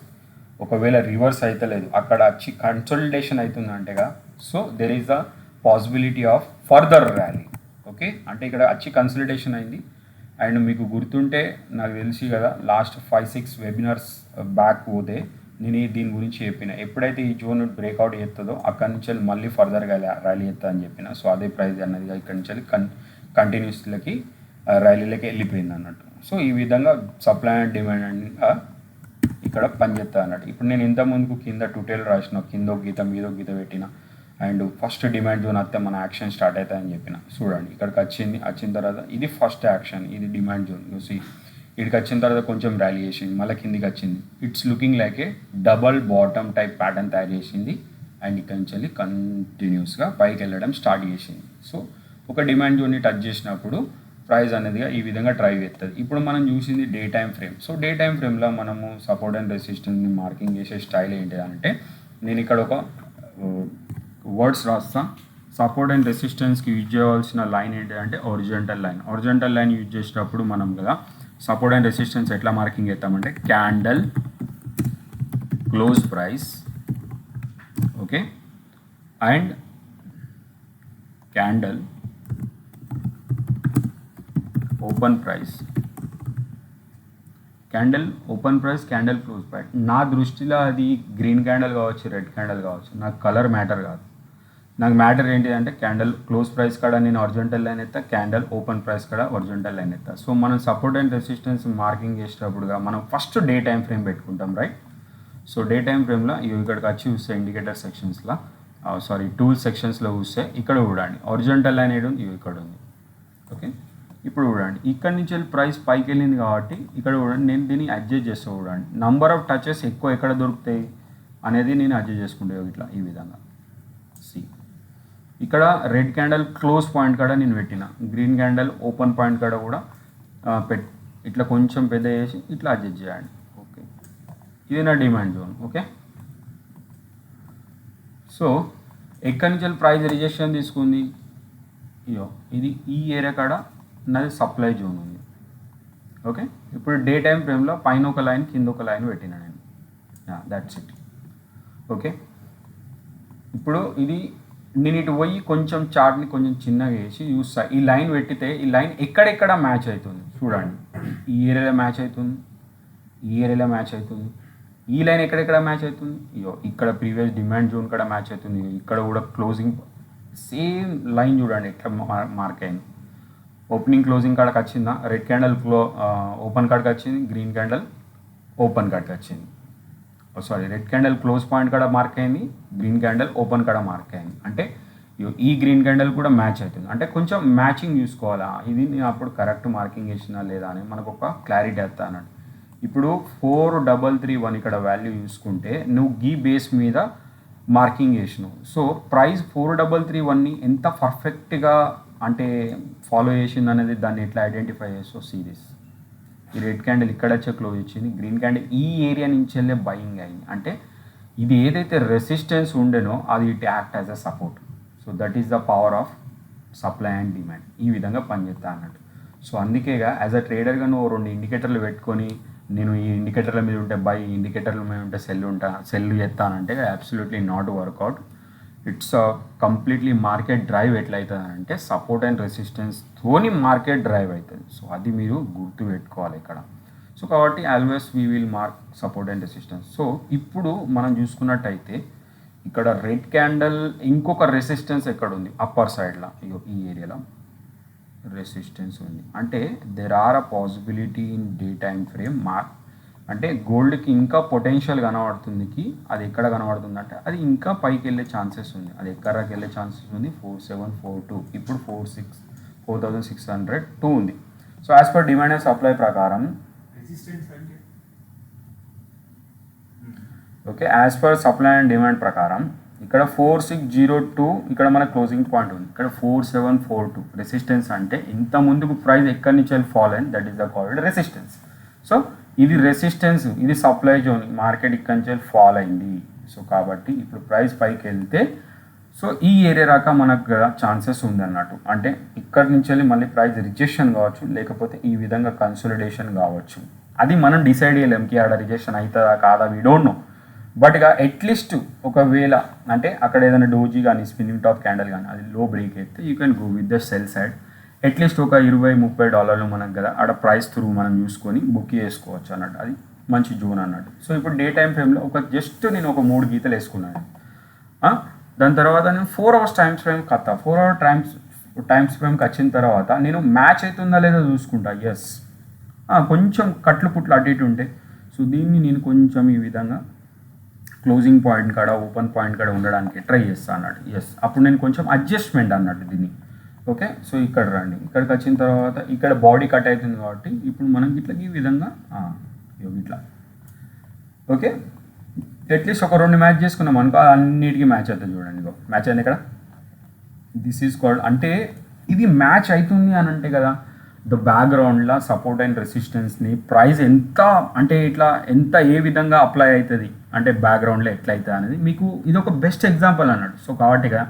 ఒకవేళ రివర్స్ అయితే లేదు అక్కడ వచ్చి కన్సల్టేషన్ అవుతుందంటేగా so there is a possibility of further rally. Okay, అంటే ఇక్కడ వచ్చి కన్సల్టేషన్ అయింది. అండ్ మీకు గుర్తుంటే నాకు తెలిసి కదా లాస్ట్ 5-6 వెబినార్స్ బ్యాక్ పోతే నేను దీని గురించి చెప్పిన. ఎప్పుడైతే ఈ జోన్ బ్రేక్అవుట్ చేస్తుందో అక్కడి నుంచి వెళ్ళి మళ్ళీ ఫర్దర్గా ర్యాలీ చేస్తా అని చెప్పిన. సో అదే ప్రైస్ అన్నదిగా ఇక్కడి నుంచి వెళ్ళి కంటిన్యూస్లకి ర్యాలీలకి వెళ్ళిపోయింది అన్నట్టు. సో ఈ విధంగా సప్లై అండ్ డిమాండ్ ఇక్కడ పనిచేస్తా అన్నట్టు. ఇప్పుడు నేను ఇంతకుముందుకు కింద ట్యూటోరియల్ రాసిన, కింద ఒక గీత మీద ఒక గీత పెట్టిన. అండ్ ఫస్ట్ డిమాండ్ జోన్ వస్తే మన యాక్షన్ స్టార్ట్ అవుతాయని చెప్పిన. చూడండి, ఇక్కడికి వచ్చిన తర్వాత ఇది ఫస్ట్ యాక్షన్, ఇది డిమాండ్ జోన్. చూసి ఇక్కడికి వచ్చిన తర్వాత కొంచెం ర్యాలీ చేసింది, మళ్ళీ కిందికి వచ్చింది. It's looking like A double bottom type pattern తయారు చేసింది. అండ్ ఇక్కడి నుంచి వెళ్ళి కంటిన్యూస్గా పైకి వెళ్ళడం స్టార్ట్ చేసింది. సో ఒక డిమాండ్ జోన్ని టచ్ చేసినప్పుడు ప్రైస్ అనేది ఈ విధంగా డ్రైవ్ అవుతుంది. ఇప్పుడు మనం చూసింది day time frame. So day time ఫ్రేమ్లో మనము సపోర్ట్ అండ్ రెసిస్టెన్స్ని మార్కింగ్ చేసే స్టైల్ ఏంటి అంటే నేను ఇక్కడ ఒక వర్డ్స్ రాస్తా. సపోర్ట్ అండ్ రెసిస్టెన్స్కి యూజ్ చేయవలసిన లైన్ ఏంటి అంటే ఒరిజెంటల్ లైన్. ఒరిజెంటల్ లైన్ యూజ్ చేసేటప్పుడు మనం కదా సపోర్ట్ అండ్ రెసిస్టెన్స్ ఎట్లా మార్కింగ్ చేస్తామంటే candle close price, okay, and candle open price candle open price, candle close price. నా దృష్టిలో అది గ్రీన్ క్యాండిల్ కావచ్చు, రెడ్ క్యాండిల్ కావచ్చు, నాకు కలర్ మ్యాటర్ కాదు. నాకు మ్యాటర్ ఏంటి అంటే క్యాండిల్ క్లోజ్ ప్రైస్ కాడ నేను హారిజాంటల్ లైన్ ఎత్తా, క్యాండిల్ ఓపెన్ ప్రైస్ కాడ హారిజాంటల్ లైన్ ఎత్తా. సో మనం సపోర్ట్ అండ్ రెసిస్టెన్స్ మార్కింగ్ చేసేటప్పుడుగా మనం ఫస్ట్ డే టైం ఫ్రేమ్ పెట్టుకుంటాం, రైట్? సో డే టైం ఫ్రేమ్లో ఇక్కడికి వచ్చి చూస్తే ఇండికేటర్ సెక్షన్స్లో టూల్ సెక్షన్స్లో చూస్తే ఇక్కడ చూడండి హారిజాంటల్ లైన్ ఏడు ఉంది, ఇక్కడ ఉంది. ఓకే, ఇప్పుడు చూడండి ఇక్కడ నుంచి వెళ్ళి ప్రైస్ పైకి వెళ్ళింది కాబట్టి ఇక్కడ చూడండి నేను దీన్ని అడ్జస్ట్ చేస్తూ చూడండి నంబర్ ఆఫ్ టచెస్ ఎక్కువ ఎక్కడ దొరుకుతాయి అనేది నేను అడ్జస్ట్ చేసుకుంటే ఇట్లా ఈ విధంగా. సి ఇక్కడ రెడ్ క్యాండిల్ క్లోజ్ పాయింట్ కాడ నేను పెట్టిన, గ్రీన్ క్యాండిల్ ఓపెన్ పాయింట్ కాడ కూడా ఇట్లా కొంచెం పెద్ద చేసి ఇట్లా అడ్జస్ట్ చేయండి. ఓకే, ఇది నా డిమాండ్ జోన్. ఓకే, సో ఎక్కడి నుంచి ప్రైస్ రిజెక్షన్ తీసుకుంది, ఇయో ఇది ఈ ఏరియా కాడ నాది సప్లై జోన్ ఉంది. ఓకే, ఇప్పుడు డే టైం ఫ్రేమ్లో పైన ఒక లైన్ కింద ఒక లైన్ పెట్టిన నేను, దట్స్ ఇట్. ఓకే, ఇప్పుడు ఇది నేను ఇటు పోయి కొంచెం చార్ట్ని కొంచెం చిన్నగా వేసి చూస్తా, ఈ లైన్ పెట్టితే ఈ లైన్ ఎక్కడెక్కడ మ్యాచ్ అవుతుంది చూడండి. ఈ ఏరియాలో మ్యాచ్ అవుతుంది, ఈ ఏరియాలో మ్యాచ్ అవుతుంది, ఈ లైన్ ఎక్కడెక్కడ మ్యాచ్ అవుతుంది, ఇయో ఇక్కడ ప్రీవియస్ డిమాండ్ జోన్ కూడా మ్యాచ్ అవుతుంది, ఇక్కడ కూడా క్లోజింగ్ సేమ్ లైన్ చూడండి ఎట్లా మార్క్ అయింది. ఓపెనింగ్ క్లోజింగ్ కాడకి వచ్చిందా, రెడ్ క్యాండిల్ ఓపెన్ కాడకి వచ్చింది, గ్రీన్ క్యాండిల్ ఓపెన్ కాడకి వచ్చింది. రెడ్ క్యాండిల్ క్లోజ్ పాయింట్ కాడ మార్క్ అయింది, గ్రీన్ క్యాండిల్ ఓపెన్ కాడ మార్క్ అయింది. అంటే ఈ గ్రీన్ క్యాండిల్ కూడా మ్యాచ్ అవుతుంది. అంటే కొంచెం మ్యాచింగ్ చూసుకోవాలా, ఇది నేను అప్పుడు కరెక్ట్ మార్కింగ్ వేసినా లేదా అని మనకు ఒక క్లారిటీ వస్తా అన్నట్టు. ఇప్పుడు 4331 ఇక్కడ వాల్యూ చూసుకుంటే నువ్వు గీ బేస్ మీద మార్కింగ్ చేసినావు. సో ప్రైస్ 4331ని ఎంత పర్ఫెక్ట్గా అంటే ఫాలో చేసింది అనేది దాన్ని ఎట్లా ఐడెంటిఫై చేస్తావు సిరీస్. ఈ రెడ్ క్యాండిల్ ఇక్కడ వచ్చే క్లోజ్ ఇచ్చింది, గ్రీన్ క్యాండిల్ ఈ ఏరియా నుంచి వెళ్ళే బయింగ్ అయింది. అంటే ఇది ఏదైతే రెసిస్టెన్స్ ఉండేనో అది it act as a support. So that is the power of supply and demand. ఈ విధంగా పనిచేస్తా అన్నట్టు. సో అందుకేగా యాజ్ అ ట్రేడర్గా నువ్వు 2 ఇండికేటర్లు పెట్టుకొని నేను ఈ ఇండికేటర్ల మీద ఉంటే బై, ఇండికేటర్ల మీద ఉంటే సెల్ చేస్తానంటే absolutely not work out. It's completely market drive ఎట్లయితుందంటే సపోర్ట్ అండ్ రెసిస్టెన్స్తోని మార్కెట్ డ్రైవ్ అవుతుంది. సో అది మీరు గుర్తు పెట్టుకోవాలి ఇక్కడ. సో కాబట్టి always we will mark support and resistance. So ఇప్పుడు మనం చూసుకున్నట్టయితే ఇక్కడ రెడ్ క్యాండిల్ ఇంకొక రెసిస్టెన్స్ ఎక్కడ ఉంది, అప్పర్ సైడ్లో ఈ ఏరియాలో రెసిస్టెన్స్ ఉంది. అంటే there are a possibility in day time frame అంటే గోల్డ్కి ఇంకా పొటెన్షియల్ కనబడుతుంది. అది ఎక్కడ కనబడుతుంది అంటే అది ఇంకా పైకి వెళ్ళే ఛాన్సెస్ ఉంది, అది ఎక్కడికి వెళ్ళే ఛాన్సెస్ ఉంది 4742, ఇప్పుడు 4602 ఉంది. So as per demand and supply ప్రకారం okay, as per supply and demand ప్రకారం ఇక్కడ 4602 ఇక్కడ మన క్లోజింగ్ పాయింట్ ఉంది, ఇక్కడ 4742 రెసిస్టెన్స్. అంటే ఇంత ముందుకు ప్రైస్ ఎక్కడి నుంచి వెళ్ళి ఫాల్ అయింది, that is the called resistance. So ఇది రెసిస్టెన్స్, ఇది సప్లై జోన్, మార్కెట్ ఇక్కడి నుంచి వెళ్ళి ఫాల్ అయింది. సో కాబట్టి ఇప్పుడు ప్రైస్ పైకి వెళ్తే సో ఈ ఏరియా రాక మనకు ఛాన్సెస్ ఉంది అన్నట్టు. అంటే ఇక్కడి నుంచి వెళ్ళి మళ్ళీ ప్రైస్ రిజెక్షన్ కావచ్చు, లేకపోతే ఈ విధంగా కన్సోలిడేషన్ కావచ్చు. అది మనం డిసైడ్ చేయలేం కి ఆడ రిజెక్షన్ అవుతుందా కాదా, వీ డోంట్ నో. బట్ ఇక అట్లీస్ట్ ఒకవేళ అంటే అక్కడ ఏదైనా డోజీ కానీ స్పిన్నింగ్ టాప్ క్యాండిల్ కానీ అది లో బ్రేక్ అయితే you can go with the cell side. At least ఒక $20-30 మనకు కదా ఆడ ప్రైస్ త్రూ మనం చూసుకొని బుక్ చేసుకోవచ్చు అన్నట్టు. అది మంచి జోన్ అన్నట్టు. సో ఇప్పుడు డే టైం ఫ్రేమ్లో నేను ఒక 3 గీతలు వేసుకున్నాను. దాని తర్వాత నేను 4 hours times frame 4 hour times ఫ్రేమ్కి వచ్చిన తర్వాత నేను మ్యాచ్ అవుతుందా లేదా చూసుకుంటా. ఎస్, కొంచెం కట్లు పుట్లు అటు ఇటు ఉంటాయి. సో దీన్ని నేను కొంచెం ఈ విధంగా క్లోజింగ్ పాయింట్ కాడ ఓపెన్ పాయింట్ కాడ ఉండడానికి ట్రై చేస్తాను అన్నట్టు. ఎస్, అప్పుడు నేను కొంచెం అడ్జస్ట్మెంట్ అన్నట్టు దీన్ని. ఓకే, సో ఇక్కడ రండి, ఇక్కడికి వచ్చిన తర్వాత ఇక్కడ బాడీ కట్ అవుతుంది కాబట్టి ఇప్పుడు మనం ఇట్లా ఈ విధంగా ఇట్లా ఓకే అట్లీస్ట్ ఒక 2 మ్యాచ్ చేసుకున్నాం అనుకో, అన్నిటికీ మ్యాచ్ అవుతుంది. చూడండి మ్యాచ్ అయింది ఇక్కడ. దిస్ ఈజ్ కాల్డ్ అంటే ఇది మ్యాచ్ అవుతుంది అని అంటే కదా ద బ్యాక్గ్రౌండ్లో సపోర్ట్ అండ్ రెసిస్టెన్స్ని ప్రైస్ ఎంత అంటే ఇట్లా ఎంత ఏ విధంగా అప్లై అవుతుంది అంటే బ్యాక్గ్రౌండ్లో ఎట్లా అవుతుంది అనేది మీకు ఇది ఒక బెస్ట్ ఎగ్జాంపుల్ అన్నట్టు. సో కాబట్టిగా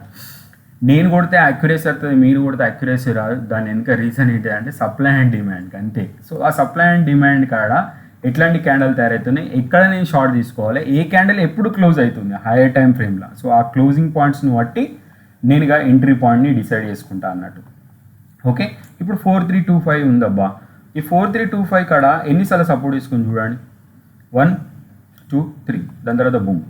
నేను కొడితే అక్యురేసీ అవుతుంది, మీరు కొడితే అక్యురేసీ రాదు. దాని వెనుక రీజన్ ఏంటి అంటే సప్లై అండ్ డిమాండ్ అంతే. సో ఆ సప్లై అండ్ డిమాండ్ కాడ ఎట్లాంటి క్యాండిల్ తయారవుతున్నాయి, ఎక్కడ నేను షార్ట్ తీసుకోవాలి, ఏ క్యాండిల్ ఎప్పుడు క్లోజ్ అవుతుంది హైయర్ టైం ఫ్రేమ్లో. సో ఆ క్లోజింగ్ పాయింట్స్ని బట్టి నేనుగా ఎంట్రీ పాయింట్ని డిసైడ్ చేసుకుంటా అన్నట్టు. ఓకే, ఇప్పుడు 4325 ఉందబ్బా, ఈ 4325 కాడ ఎన్నిసార్లు సపోర్ట్ తీసుకుని చూడండి, 1 2 3, దాని తర్వాత బూమ్.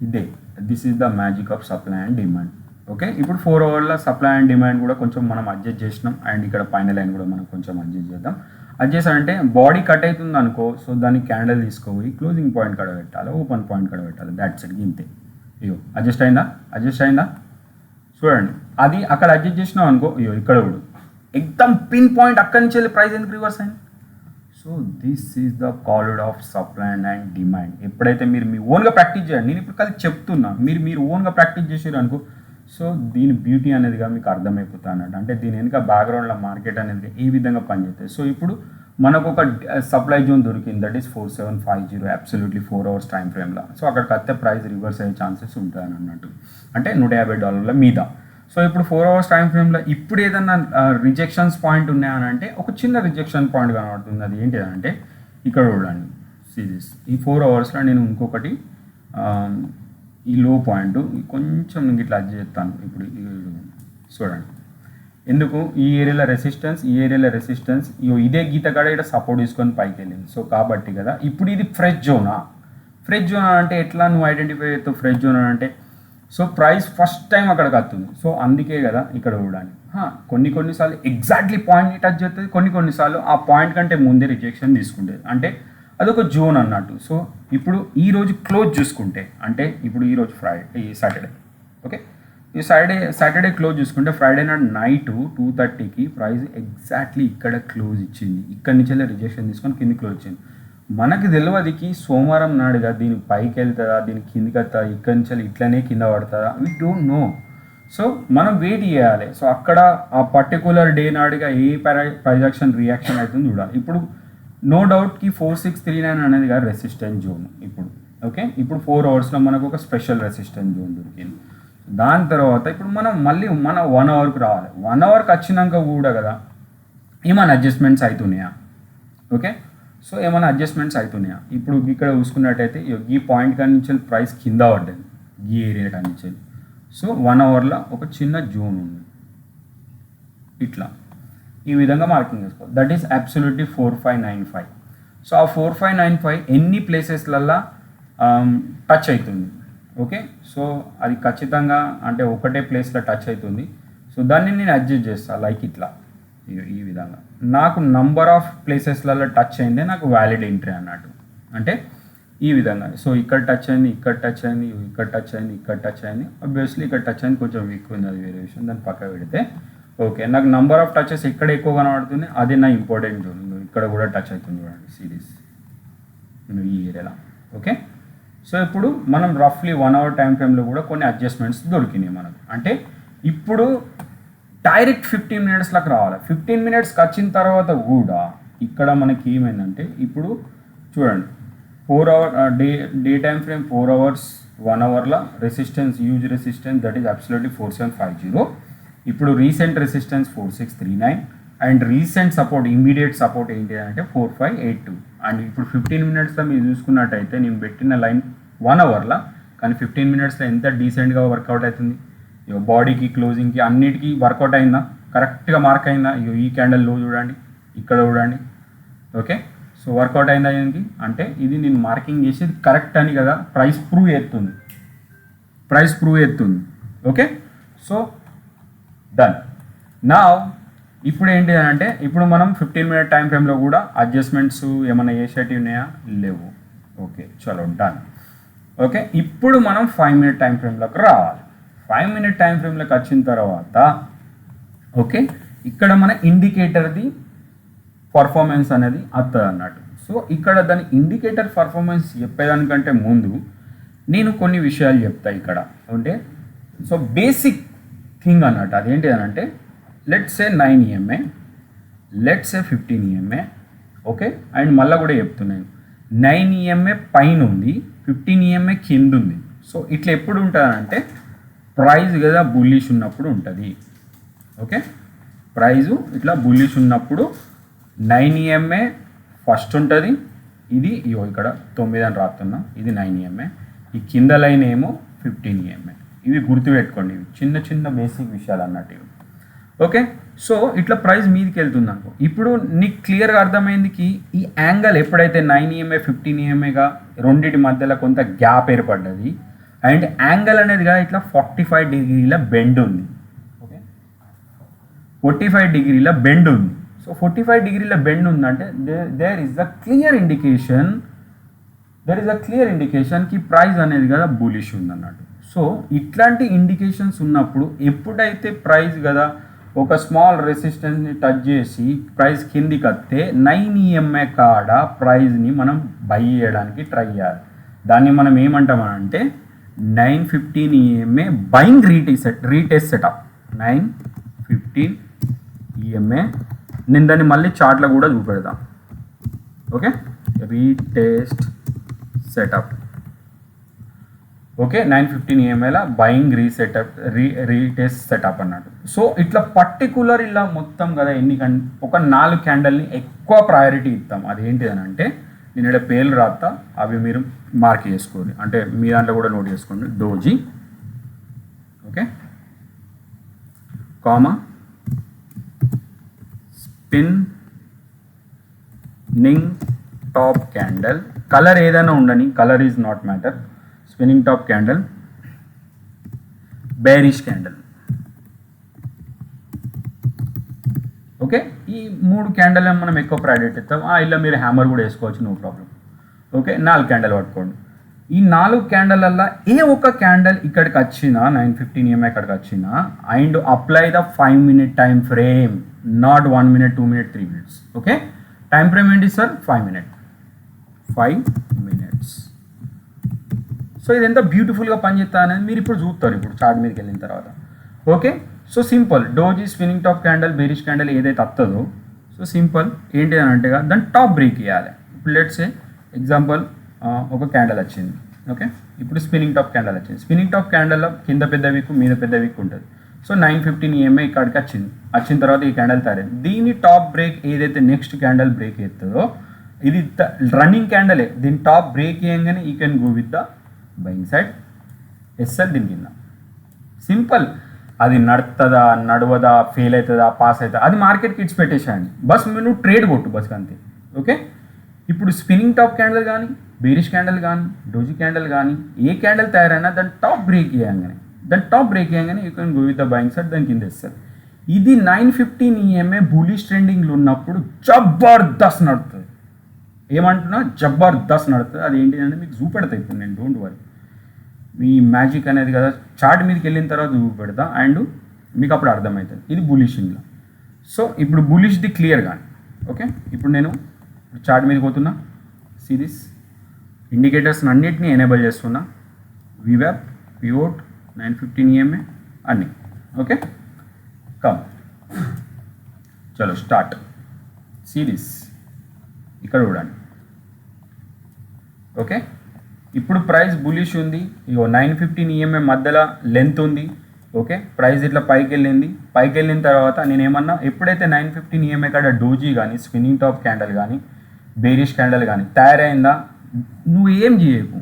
ఇదే this is the magic of supply and demand. Okay, ఇప్పుడు 4 అవర్ల సప్లై అండ్ డిమాండ్ కూడా కొంచెం మనం అడ్జస్ట్ చేసినాం. అండ్ ఇక్కడ పైన లైన్ కూడా మనం కొంచెం అడ్జస్ట్ చేద్దాం. అడ్జస్ట్ అంటే బాడీ కట్ అవుతుంది అనుకో, సో దాన్ని క్యాండిల్ తీసుకోపోయి క్లోజింగ్ పాయింట్ కాడ పెట్టాలి, ఓపెన్ పాయింట్ కాడ పెట్టాలి. దాట్స్ ఇట్, ఇంతే. అయ్యో అడ్జస్ట్ అయిందా చూడండి. అది అక్కడ అడ్జస్ట్ చేసినాం అనుకో, అయ్యో ఇక్కడ కూడా ఎక్దమ్ పిన్ పాయింట్ అక్కడి నుంచి వెళ్ళి ప్రైస్ ఎందుకు రివర్స్ అయింది. So this is the called of supply and demand. ఎప్పుడైతే మీరు మీ ఓన్గా ప్రాక్టీస్ చేయండి, నేను ఇప్పుడు కలిసి చెప్తున్నా, మీరు ఓన్గా ప్రాక్టీస్ చేసారు అనుకో, సో దీని బ్యూటీ అనేదిగా మీకు అర్థమైపోతుంది అన్నట్టు. అంటే దీని వెనుక బ్యాక్గ్రౌండ్లో మార్కెట్ అనేది ఏ విధంగా పనిచేస్తుంది. సో ఇప్పుడు మనకు ఒక సప్లై జోన్ దొరికింది, that is 4750, absolutely 4 hours time ఫ్రేమ్లో. సో అక్కడికి వస్తే ప్రైస్ రివర్స్ అయ్యే ఛాన్సెస్ ఉంటాయని అన్నట్టు, అంటే $150 మీద. సో ఇప్పుడు 4 అవర్స్ టైం ఫ్రేమ్లో ఇప్పుడు ఏదన్నా రిజెక్షన్స్ పాయింట్ ఉన్నాయని అంటే ఒక చిన్న రిజెక్షన్ పాయింట్ కనబడుతుంది. అది ఏంటి అంటే ఇక్కడ చూడండి, సిరీస్ ఈ 4 అవర్స్లో నేను ఇంకొకటి ఈ లో పాయింట్ కొంచెం నేను ఇట్లా అడ్జస్ట్ చేస్తాను. ఇప్పుడు చూడండి, ఎందుకు ఈ ఏరియాలో రెసిస్టెన్స్, ఈ ఏరియాలో రెసిస్టెన్స్, ఇదే గీత కాడ ఇక్కడ సపోర్ట్ తీసుకొని పైకి వెళ్ళింది. సో కాబట్టి కదా ఇప్పుడు ఇది ఫ్రెష్ జోనా. ఫ్రెష్ జోన్ అంటే ఎట్లా నువ్వు ఐడెంటిఫై అవుతావు ఫ్రెష్ జోన్ అంటే, సో ప్రైస్ ఫస్ట్ టైం అక్కడికి వస్తుంది. సో అందుకే కదా ఇక్కడ చూడండి, కొన్నిసార్లు ఎగ్జాక్ట్లీ పాయింట్ని టచ్ చేస్తుంది, కొన్నిసార్లు ఆ పాయింట్ కంటే ముందే రిజెక్షన్ తీసుకుంటుంది. అంటే అదొక జోన్ అన్నట్టు. సో ఇప్పుడు ఈరోజు క్లోజ్ చూసుకుంటే, అంటే ఇప్పుడు ఈరోజు ఈ సాటర్డే, ఓకే, ఈ సాటర్డే క్లోజ్ చూసుకుంటే ఫ్రైడే నాడు నైట్ 2:30కి ప్రైస్ ఎగ్జాక్ట్లీ ఇక్కడ క్లోజ్ ఇచ్చింది. ఇక్కడి నుంచి రిజెక్షన్ తీసుకొని కింది క్లోజ్ ఇచ్చింది. మనకి తెలియదుకి సోమవారం నాడుగా దీని పైకి వెళ్తుందా, దీని కిందికి వస్తుందా, ఇక్కడి నుంచి ఇట్లనే కింద పడుతుందా, వీ డోంట్ నో. సో మనం వెయిట్ చేయాలి. సో అక్కడ ఆ particular day నాడుగా a prize reaction అవుతుంది చూడాలి. ఇప్పుడు నో డౌట్కి 4639 అనేది కాదు రెసిస్టెన్స్ జోన్ ఇప్పుడు. ఓకే, ఇప్పుడు 4 అవర్స్లో మనకు ఒక స్పెషల్ రెసిస్టెన్స్ జోన్ దొరికింది. దాని తర్వాత ఇప్పుడు మనం మళ్ళీ మన 1 అవర్కి రావాలి. 1 అవర్కి వచ్చినాక కూడా కదా ఏమైనా అడ్జస్ట్మెంట్స్ అవుతున్నాయా. ఓకే, సో ఏమైనా అడ్జస్ట్మెంట్స్ అవుతున్నాయా. ఇప్పుడు ఇక్కడ చూసుకున్నట్టయితే ఈ పాయింట్ కాడి నుంచి ప్రైస్ కింద పడ్డది, ఈ ఏరియా కాడి నుంచి. సో 1 అవర్లో ఒక చిన్న జోన్ ఉంది, ఇట్లా ఈ విధంగా మార్కింగ్ చేసుకోవాలి. That is absolutely 4595. సో ఆ 4595 ఎన్ని ప్లేసెస్లల్లో టచ్ అవుతుంది. ఓకే, సో అది ఖచ్చితంగా అంటే ఒకటే ప్లేస్లో టచ్ అవుతుంది. సో దాన్ని నేను అడ్జస్ట్ చేస్తాను లైక్ ఇట్లా ఈ విధంగా. నాకు నంబర్ ఆఫ్ ప్లేసెస్లలో టచ్ అయిందే నాకు వ్యాలిడ్ ఎంట్రీ అన్నట్టు. అంటే ఈ విధంగా. సో ఇక్కడ టచ్ అయింది, ఇక్కడ టచ్ అయింది, ఇక్కడ టచ్ అయింది, ఇక్కడ టచ్ అయింది. ఆబ్వియస్లీ ఇక్కడ టచ్ అయింది కొంచెం వీక్ ఉంది, అది వేరే విషయం, దాన్ని పక్క పెడితే ఓకే. నాకు నంబర్ ఆఫ్ టచెస్ ఎక్కడ ఎక్కువ కనబడుతుంది, అది నా ఇంపార్టెంట్ జోన్. ఇక్కడ కూడా టచ్ అవుతుంది చూడండి సిరీస్ ఈ ఏరియాలో. ఓకే, సో ఇప్పుడు మనం రఫ్లీ 1 అవర్ టైం ఫ్రేమ్లో కూడా కొన్ని అడ్జస్ట్మెంట్స్ దొరికినాయి మనకు. అంటే ఇప్పుడు డైరెక్ట్ 15 మినిట్స్లకు రావాలి. 15 మినిట్స్కి వచ్చిన తర్వాత కూడా ఇక్కడ మనకి ఏమైందంటే ఇప్పుడు చూడండి 4 hour day time frame 4 hours 1 అవర్లో resistance huge resistance that is absolutely 4750. ఇప్పుడు recent resistance 4639 and recent support immediate support ఏంటి అంటే 4582. అండ్ ఇప్పుడు 15 మినిట్స్లో మీరు చూసుకున్నట్టయితే నేను పెట్టిన లైన్ 1 అవర్లో, కానీ 15 మినిట్స్లో ఎంత డీసెంట్గా వర్కౌట్ అవుతుంది. బాడీకి క్లోజింగ్కి అన్నిటికీ వర్కౌట్ అయిందా, కరెక్ట్గా మార్క్ అయిందా. ఈ క్యాండిల్ లో చూడండి, ఇక్కడ చూడండి. ఓకే, సో వర్కౌట్ అయిందా దీనికి అంటే ఇది నేను మార్కింగ్ చేసేది కరెక్ట్ అని కదా ప్రైస్ ప్రూవ్ ఎత్తుంది. Okay, so done. నా ఇప్పుడు ఏంటి అంటే ఇప్పుడు మనం 15 మినిట్ టైం ఫ్రేమ్లో కూడా అడ్జస్ట్మెంట్స్ ఏమైనా చేసేటివి ఉన్నాయా, లేవు. ఓకే, చలో డన్. ఓకే, ఇప్పుడు మనం 5 మినిట్ టైం ఫ్రేమ్లోకి రావాలి. 5 మినిట్ టైం ఫ్రేమ్లోకి వచ్చిన తర్వాత ఓకే ఇక్కడ మన ఇండికేటర్ది పర్ఫార్మెన్స్ అనేది వస్తుంది అన్నట్టు. సో ఇక్కడ దాని ఇండికేటర్ పర్ఫార్మెన్స్ చెప్పేదానికంటే ముందు నేను కొన్ని విషయాలు చెప్తా ఇక్కడ. అంటే సో బేసిక్ థింగ్ అన్నట్టు అదేంటి అని అంటే let's say 9 EMA, let's say 15 EMA. Okay, and మళ్ళీ కూడా చెప్తున్నాను 9 EMA పైన ఉంది, 15 EMA కింద ఉంది. సో ఇట్లా ఎప్పుడు ఉంటుందంటే ప్రైజ్ కదా బుల్లిష్ ఉన్నప్పుడు ఉంటుంది. ఓకే, ప్రైజు ఇట్లా బుల్లిష్ ఉన్నప్పుడు 9 EMA ఫస్ట్ ఉంటుంది. ఇది ఇక్కడ 9 అని రాస్తున్నా, ఇది 9 EMA. ఈ కింద లైన్ ఏమో 15 EMA. ఇవి గుర్తుపెట్టుకోండి, ఇవి చిన్న చిన్న బేసిక్ విషయాలు అన్నట్టు. ఓకే, సో ఇట్లా ప్రైస్ మీదకి వెళ్తుంది అనుకో. ఇప్పుడు నీకు క్లియర్గా అర్థమైందికి ఈ యాంగిల్ ఎప్పుడైతే 9 EMA 15 EMAగా రెండింటి మధ్యలో కొంత గ్యాప్ ఏర్పడ్డది అండ్ యాంగిల్ అనేదిగా ఇట్లా 45 డిగ్రీల బెండ్ ఉంది. ఓకే, 45 డిగ్రీల బెండ్ ఉంది. సో 45 డిగ్రీల బెండ్ ఉందంటే there is a clear indication కి ప్రైస్ అనేది కదా బులిష్ ఉందన్నట్టు. సో ఇట్లాంటి ఇండికేషన్స్ ఉన్నప్పుడు ఎప్పుడైతే ప్రైస్ కదా ఒక స్మాల్ రెసిస్టెన్స్ని టచ్ చేసి ప్రైస్ కిందికి వస్తే 9 EMA కాడ ప్రైస్ని మనం బై చేయడానికి ట్రై చేయాలి. దాన్ని మనం ఏమంటామనంటే 915 EMA buying retest setup. 915 EMA నేను దాన్ని మళ్ళీ చార్ట్లో కూడా చూపెడతాం. Okay, retest setup. ఓకే, 915 EMAల బయింగ్ రీటెస్ట్ సెటప్ అన్నట్టు. సో ఇట్లా పర్టికులర్ ఇలా మొత్తం కదా ఒక 4 క్యాండల్ని ఎక్కువ ప్రయారిటీ ఇస్తాం. అదేంటి అని అంటే నేను ఇక్కడ పేర్లు రాస్తా, అవి మీరు మార్క్ చేసుకోండి, అంటే మీ దాంట్లో కూడా నోట్ చేసుకోండి. Doji, okay, comma, spinning top candle, colour ఏదైనా ఉండని, colour is not matter. Spinning top candle, bearish candle. Okay, ఈ 3 క్యాండల్ మనం ఎక్కువ ప్రయారిటీ ఇస్తాం. ఇలా మీరు హ్యామర్ కూడా వేసుకోవచ్చు, నో ప్రాబ్లం. ఓకే, 4 క్యాండల్ పట్టుకోండి. ఈ 4 క్యాండల్ల ఏ ఒక్క క్యాండల్ ఇక్కడికి వచ్చినా 915 EMA ఇక్కడికి వచ్చినా and apply the 5 minute time frame, not 1 minute 2 minute 3 minutes. Okay, time frame ఏంటి సార్? 5 minutes. సో ఇది ఎంత బ్యూటిఫుల్గా పనిచేస్తా అనేది మీరు ఇప్పుడు చూస్తారు, ఇప్పుడు చార్ట్ మీదకి వెళ్ళిన తర్వాత. Okay, so simple doji, spinning top candle, bearish candle ఏదైతే వస్తుందో, సో సింపుల్ ఏంటి అని అంటే దాన్ని టాప్ బ్రేక్ ఇవ్వాలి. ఇప్పుడు లెట్స్ ఎగ్జాంపుల్ ఒక క్యాండల్ వచ్చింది. ఓకే, ఇప్పుడు స్పిన్నింగ్ టాప్ క్యాండల్ వచ్చింది. స్పిన్నింగ్ టాప్ క్యాండల్లో కింద పెద్ద వీక్ మీద పెద్ద వీక్ ఉంటుంది. సో 915 EMA ఇక్కడికి వచ్చిన తర్వాత ఈ క్యాండల్ తయారైంది. దీని టాప్ బ్రేక్ ఏదైతే నెక్స్ట్ క్యాండల్ బ్రేక్ అవుతుందో ఇది రన్నింగ్ క్యాండలే. దీని టాప్ బ్రేక్ చేయగానే you can go with the buying side SL దీని కింద. సింపుల్, అది నడుతుందా నడవదా, ఫెయిల్ అవుతుందా పాస్ అవుతుందా అది మార్కెట్కి ఇచ్చి పెట్టేసాయండి. బస్ నువ్వు ట్రేడ్ కొట్టు బస్ అంతే. ఓకే, ఇప్పుడు స్పిన్నింగ్ టాప్ క్యాండల్ కానీ, బేరిష్ క్యాండల్ కానీ, డోజీ క్యాండల్ కానీ ఏ క్యాండల్ తయారైనా దాని టాప్ బ్రేక్ చేయగానే you can go with the buying side దాని కింద ఇస్తారు. ఇది 915 EMA బులిష్ ట్రెండింగ్లో ఉన్నప్పుడు జబర్దస్త్ నడుతుంది. ఏమంటున్నా, జబర్దస్త్ నడుతుంది. అది ఏంటి అంటే మీకు చూపెడతాయి ఇప్పుడు నేను, డోంట్ వరీ. మీ మ్యాజిక్ అనేది కదా చార్ట్ మీదకి వెళ్ళిన తర్వాత చూపెడతా అండ్ మీకు అప్పుడు అర్థమవుతుంది ఇది బులిషింగ్లో. సో ఇప్పుడు బులిష్ది క్లియర్ కానీ. ఓకే, ఇప్పుడు నేను చార్ట్ మీదకి పోతున్నా. సిరీస్ ఇండికేటర్స్ అన్నిటినీ ఎనేబుల్ చేస్తున్నా. వివాప్, పివోట్, 915 EMA అన్నీ. ఓకే, కమ్ చలో స్టార్ట్. సిరీస్ ఇక్కడ చూడండి. ఓకే, ఇప్పుడు ప్రైస్ బులిష్ ఉంది. ఇగో 915 EMA మధ్యలో లెంత్ ఉంది. ఓకే, ప్రైస్ ఇట్లా పైకి వెళ్ళిన తర్వాత నేను ఏమన్నా ఎప్పుడైతే 915 EMA కాడ డోజీ కానీ, స్పిన్నింగ్ టాప్ క్యాండల్ కానీ, బేరిష్ క్యాండల్ కానీ తయారైందా, నువ్వు ఏం చేయకు.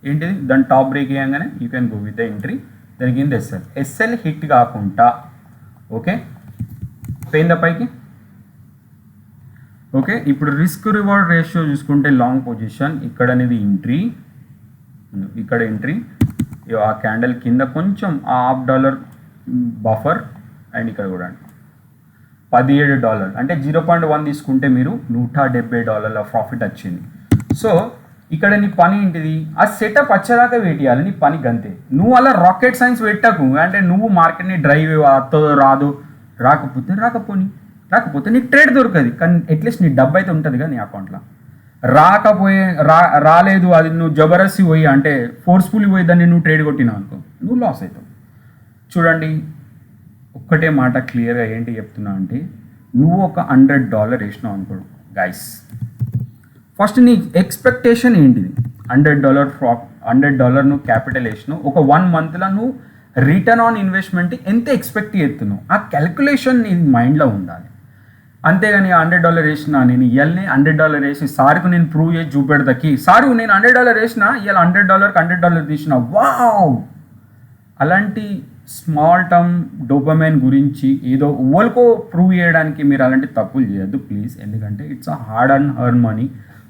ఏంటిది దాని టాప్ బ్రేక్ చేయగానే you can go with the entry. దాని కింద ఎస్ఎల్ హిట్ కాకుండా. ఓకే, పోయిందా పైకి. ఓకే, ఇప్పుడు రిస్క్ రివార్డ్ రేషియో చూసుకుంటే లాంగ్ పొజిషన్ ఇక్కడ అనేది ఎంట్రీ, ఇక్కడ ఎంట్రీ. ఆ క్యాండల్ కింద కొంచెం $1/2 బఫర్ అండ్ ఇక్కడ కూడా $17 అంటే 0.1 తీసుకుంటే మీరు $170 ప్రాఫిట్ వచ్చింది. సో ఇక్కడ నీ పని ఏంటిది, ఆ సెటప్ వచ్చేదాకా వెయిట్ చేయాలి. నీ పని గంతే. నువ్వు అలా రాకెట్ సైన్స్ పెట్టకు, అంటే నువ్వు మార్కెట్ని డ్రైవ్ వస్తుందో రాదు, రాకపోతే నీకు ట్రేడ్ దొరకదు. కానీ అట్లీస్ట్ నీ డబ్బు అయితే ఉంటుంది కదా నీ అకౌంట్లో. రాలేదు, అది నువ్వు జబర్దస్తి పోయి అంటే ఫోర్స్ఫుల్లీ పోయి దాన్ని నువ్వు ట్రేడ్ కొట్టినావు అనుకో, నువ్వు లాస్ అవుతావు. చూడండి, ఒక్కటే మాట క్లియర్గా ఏంటి చెప్తున్నా అంటే, నువ్వు ఒక $100 వేసినావు అనుకోడు గైస్. ఫస్ట్ నీ ఎక్స్పెక్టేషన్ ఏంటిది? $100 నువ్వు క్యాపిటల్ వేసినావు. ఒక 1 monthలో నువ్వు రిటర్న్ ఆన్ ఇన్వెస్ట్మెంట్ ఎంత ఎక్స్పెక్ట్ చేస్తున్నావు, ఆ క్యాల్కులేషన్ నీ మైండ్లో ఉండాలి. అంతేగాని $100 వేసిన నేను ఇవాళనే $100 వేసి సార్కు నేను ప్రూవ్ చేసి చూపెడతాకి, సారు నేను $100 వేసిన ఇవాళ $100కి $100 తీసిన, వావ్, అలాంటి స్మాల్ టర్మ్ డోపమైన్ గురించి ఏదో ఓల్కో ప్రూవ్ చేయడానికి మీరు అలాంటి తప్పులు చేయొద్దు ప్లీజ్. ఎందుకంటే it's a hard and హర్న్ money,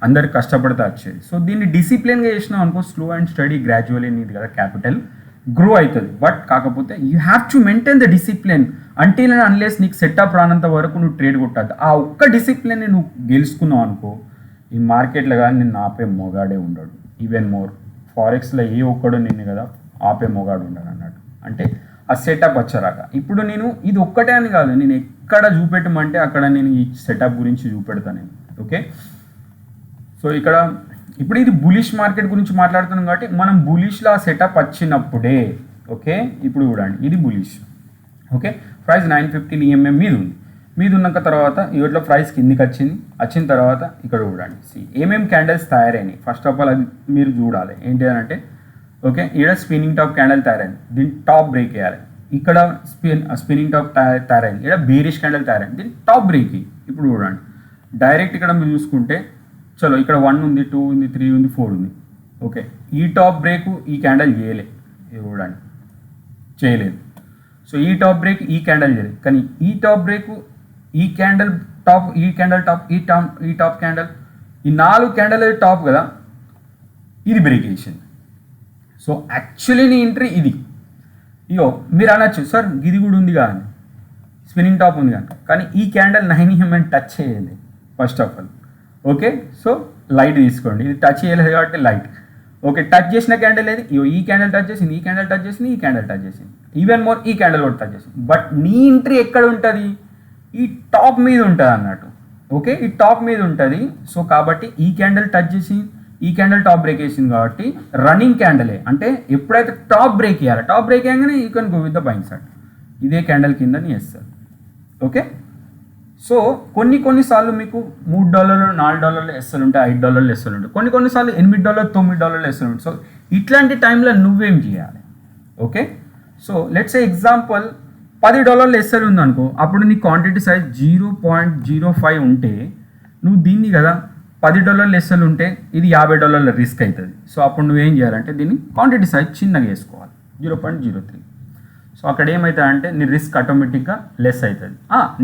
అందరు కష్టపడితే వచ్చేది. సో దీన్ని డిసిప్లిన్గా చేసినాం అనుకో, స్లో అండ్ స్టడీ గ్రాడ్యువల్లీ నీది కదా క్యాపిటల్ గ్రో అవుతుంది. బట్ కాకపోతే you have to maintain the discipline until and unless నీకు సెటప్ రానంత వరకు నువ్వు ట్రేడ్ కొట్టద్దు. ఆ ఒక్క డిసిప్లిన్ని నువ్వు గెలుచుకున్నావు అనుకో, ఈ మార్కెట్లో కానీ నిన్ను ఆపే మొగాడే ఉండడు. ఈవెన్ మోర్ ఫారెక్స్లో ఏ ఒక్కడు నిన్ను కదా ఆపే మొగాడు ఉండడు అన్నట్టు. అంటే ఆ సెటప్ వచ్చరాక ఇప్పుడు నేను ఇది ఒక్కటే అని కాదు, నేను ఎక్కడ చూపెట్టమంటే అక్కడ నేను ఈ సెటప్ గురించి చూపెడతాను నేను. ఓకే, సో ఇక్కడ ఇప్పుడు ఇది బులిష్ మార్కెట్ గురించి మాట్లాడుతున్నాం కాబట్టి మనం బులిష్లో ఆ సెటప్ వచ్చినప్పుడే, ఓకే ఇప్పుడు చూడండి ఇది బులిష్. ఓకే, ప్రైస్ 915 EMA మీద ఉన్నాక తర్వాత ఇవాట్లో ప్రైస్ కిందికి వచ్చిన తర్వాత ఇక్కడ చూడండి ఏమేమి క్యాండిల్స్ తయారైనాయి. ఫస్ట్ ఆఫ్ ఆల్ అది మీరు చూడాలి ఏంటి అని అంటే, ఓకే ఇక్కడ స్పిన్నింగ్ టాప్ క్యాండిల్ తయారైంది, దీన్ని టాప్ బ్రేక్ వేయాలి. ఇక్కడ స్పిన్నింగ్ టాప్ తయారైంది, ఇక్కడ బీరిష్ క్యాండిల్ తయారైంది, దీన్ని టాప్ బ్రేక్. ఇప్పుడు చూడండి డైరెక్ట్ ఇక్కడ మీరు చూసుకుంటే చలో ఇక్కడ 1 ఉంది, 2 ఉంది, 3 ఉంది, 4 ఉంది. ఓకే, ఈ టాప్ బ్రేక్ ఈ క్యాండిల్ చూడండి చేయలేదు. సో ఈ టాప్ బ్రేక్ ఈ క్యాండిల్ చేయలేదు, కానీ ఈ టాప్ బ్రేక్ ఈ క్యాండిల్ టాప్ ఈ టాప్ క్యాండిల్ ఈ 4 క్యాండిల్ టాప్ కదా, ఇది బ్రేక్ చేసింది. సో యాక్చువల్లీ నీ ఎంట్రీ ఇది. ఇయో మీరు అనొచ్చు సార్ ఇది కూడా ఉంది కానీ స్పిన్నింగ్ టాప్ ఉంది కానీ ఈ క్యాండిల్ 9 EMA టచ్ చేయాలి first of all. Okay, so light తీసుకోండి, ఇది టచ్ చేయలేదు కాబట్టి లైట్. ఓకే, టచ్ చేసిన క్యాండిల్ ఏది, ఈ క్యాండిల్ టచ్ చేసింది, ఈ క్యాండిల్ టచ్ చేసింది, ఈ క్యాండిల్ టచ్ చేసింది, ఈవెన్ మోర్ ఈ క్యాండిల్ కూడా టచ్ చేసింది. బట్ నీ ఎంట్రీ ఎక్కడ ఉంటుంది, ఈ టాప్ మీద ఉంటుంది అన్నట్టు. ఓకే, ఈ టాప్ మీద ఉంటుంది. సో కాబట్టి ఈ క్యాండిల్ టచ్ చేసి ఈ క్యాండిల్ టాప్ బ్రేక్ వేసింది కాబట్టి రన్నింగ్ క్యాండిలే. అంటే ఎప్పుడైతే టాప్ బ్రేక్ వేయాలి, టాప్ బ్రేక్ వేయగానే you can go with the buying side. ఇదే క్యాండిల్ కింద వేస్తారు. ఓకే, సో కొన్నిసార్లు మీకు $3 $4 ఎస్ఎల్ ఉంటాయి, $5 ఎస్ఎల్ ఉంటాయి, కొన్నిసార్లు $8 $9 ఎస్ఎల్ ఉంటాయి. సో ఇట్లాంటి టైంలో నువ్వేం చేయాలి? Okay, so let's example $10 SL ఉందనుకో, అప్పుడు నీ క్వాంటిటీ సైజ్ 0.05 ఉంటే నువ్వు దీన్ని కదా $10 ఎస్ఎల్ ఉంటే ఇది $50 రిస్క్ అవుతుంది. సో అప్పుడు నువ్వేం చేయాలంటే దీన్ని క్వాంటిటీ సైజ్ చిన్నగా వేసుకోవాలి, 0.03. సో అక్కడ ఏమవుతుంది అంటే నీ రిస్క్ ఆటోమేటిక్గా లెస్ అవుతుంది,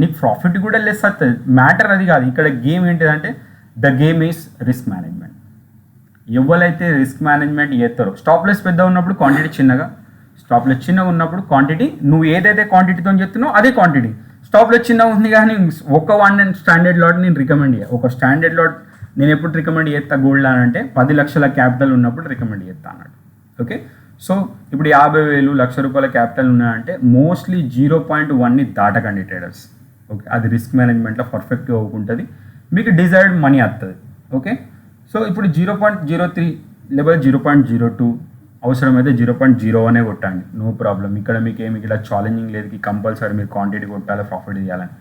నీకు ప్రాఫిట్ కూడా లెస్ అవుతుంది. మ్యాటర్ అది కాదు, ఇక్కడ గేమ్ ఏంటిదంటే the game is risk management. ఎవరైతే రిస్క్ మేనేజ్మెంట్ చేస్తారో, స్టాప్ లెస్ పెద్ద ఉన్నప్పుడు క్వాంటిటీ చిన్నగా, స్టాప్ లెస్ చిన్నగా ఉన్నప్పుడు క్వాంటిటీ నువ్వు ఏదైతే క్వాంటిటీతో చెప్తున్నావు అదే క్వాంటిటీ. స్టాప్ లెస్ చిన్నగా ఉంది కానీ ఒక 1 స్టాండర్డ్ లాట్ నేను రికమెండ్ చేయాలి. ఒక స్టాండర్డ్ లాట్ నేను ఎప్పుడు రికమెండ్ చేస్తా గోల్డ్ అంటే 10 లక్షల క్యాపిటల్ ఉన్నప్పుడు రికమెండ్ చేస్తా అన్నట్టు. ఓకే, సో ఇప్పుడు 50,000 ₹1,00,000 క్యాపిటల్ ఉన్నాయంటే మోస్ట్లీ 0.1ని దాటకండి ట్రేడర్స్. ఓకే, అది రిస్క్ మేనేజ్మెంట్లో పర్ఫెక్ట్గా అవుకుంటుంది, మీకు డిజైర్డ్ మనీ వస్తుంది. ఓకే, సో ఇప్పుడు 0.03 లేదా 0.02 అవసరమైతే 0.01 కొట్టండి, నో ప్రాబ్లం. ఇక్కడ మీకు ఏమి ఇక్కడ ఛాలెంజింగ్ లేదు, కంపల్సరీ మీరు క్వాంటిటీ కొట్టాలి, ప్రాఫిట్ చేయాలని.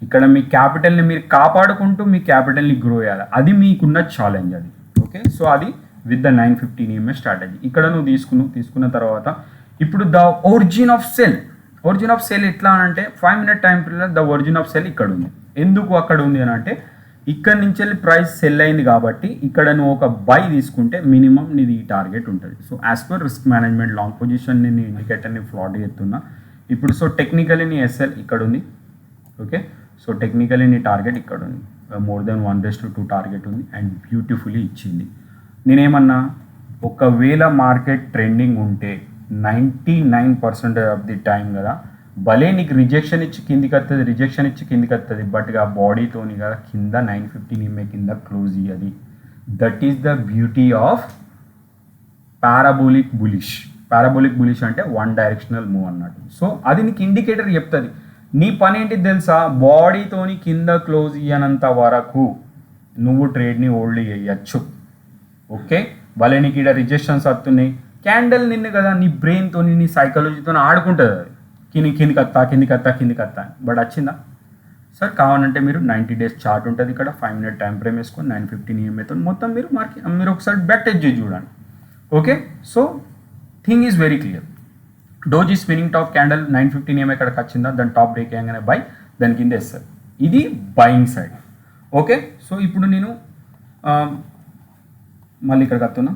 ఇక్కడ మీ క్యాపిటల్ని మీరు కాపాడుకుంటూ మీ క్యాపిటల్ని గ్రో చేయాలి, అది మీకున్న ఛాలెంజ్ అది. ఓకే, సో అది విత్ ద 915 EMA స్ట్రాటజీ. ఇక్కడ నువ్వు తీసుకున్న తర్వాత ఇప్పుడు ద ఒరిజిన్ ఆఫ్ సెల్ ఎట్లా అంటే 5 minute time period the origin of cell ఇక్కడ ఉంది. ఎందుకు అక్కడ ఉంది అని అంటే ఇక్కడ నుంచి వెళ్ళి ప్రైస్ సెల్ అయింది కాబట్టి ఇక్కడ నువ్వు ఒక బై తీసుకుంటే మినిమం నీది ఈ టార్గెట్ ఉంటుంది. So as per risk management long position నేను ఇండికేటర్ని ఫ్లాట్ చేస్తున్నా ఇప్పుడు. సో టెక్నికలీ నీ ఎస్ఎల్ ఇక్కడ ఉంది. ఓకే, సో టెక్నికలీ నీ టార్గెట్ ఇక్కడ ఉంది, మోర్ దెన్ 1:2 టార్గెట్ ఉంది అండ్ బ్యూటిఫుల్లీ ఇచ్చింది. నేనేమన్నా ఒకవేళ మార్కెట్ ట్రెండింగ్ ఉంటే 99% ఆఫ్ ది టైం కదా భలే నీకు రిజెక్షన్ ఇచ్చి కిందికి వస్తుంది, బట్ ఆ బాడీతోని కదా కింద 915 EMA కింద క్లోజ్ ఇయ్యది. That is the beauty of parabolic bullish అంటే 1 డైరెక్షనల్ మూవ్ అన్నట్టు. సో అది నీకు ఇండికేటర్ చెప్తుంది. నీ పని ఏంటి తెలుసా, బాడీతోని కింద క్లోజ్ ఇయ్యనంత వరకు నువ్వు ట్రేడ్ని హోల్డ్ చేయచ్చు. ఓకే, భలే నీకు ఇక్కడ రిజెక్షన్స్ వస్తున్నాయి, క్యాండిల్ నిన్ను కదా నీ బ్రెయిన్తో నీ సైకాలజీతో ఆడుకుంటుంది, అది కిందికి వస్తా. బట్ వచ్చిందా సార్? కావాలంటే మీరు 90 days చార్ట్ ఉంటుంది ఇక్కడ, 5 minute టైం ఫ్రేమ్ వేసుకొని 915 EMAతో మొత్తం మీరు ఒకసారి బ్యాక్ టెస్ట్ చేసి చూడండి. Okay, so thing is very clear. Doji spinning top candle 915 EMA ఇక్కడికి వచ్చిందా, దాని టాప్ బ్రేక్ అయ్యగానే బై, దాని కింద వేస్తారు, ఇది బయింగ్ సైడ్. ఓకే, సో ఇప్పుడు నేను మళ్ళీ ఇక్కడికి వస్తున్నా,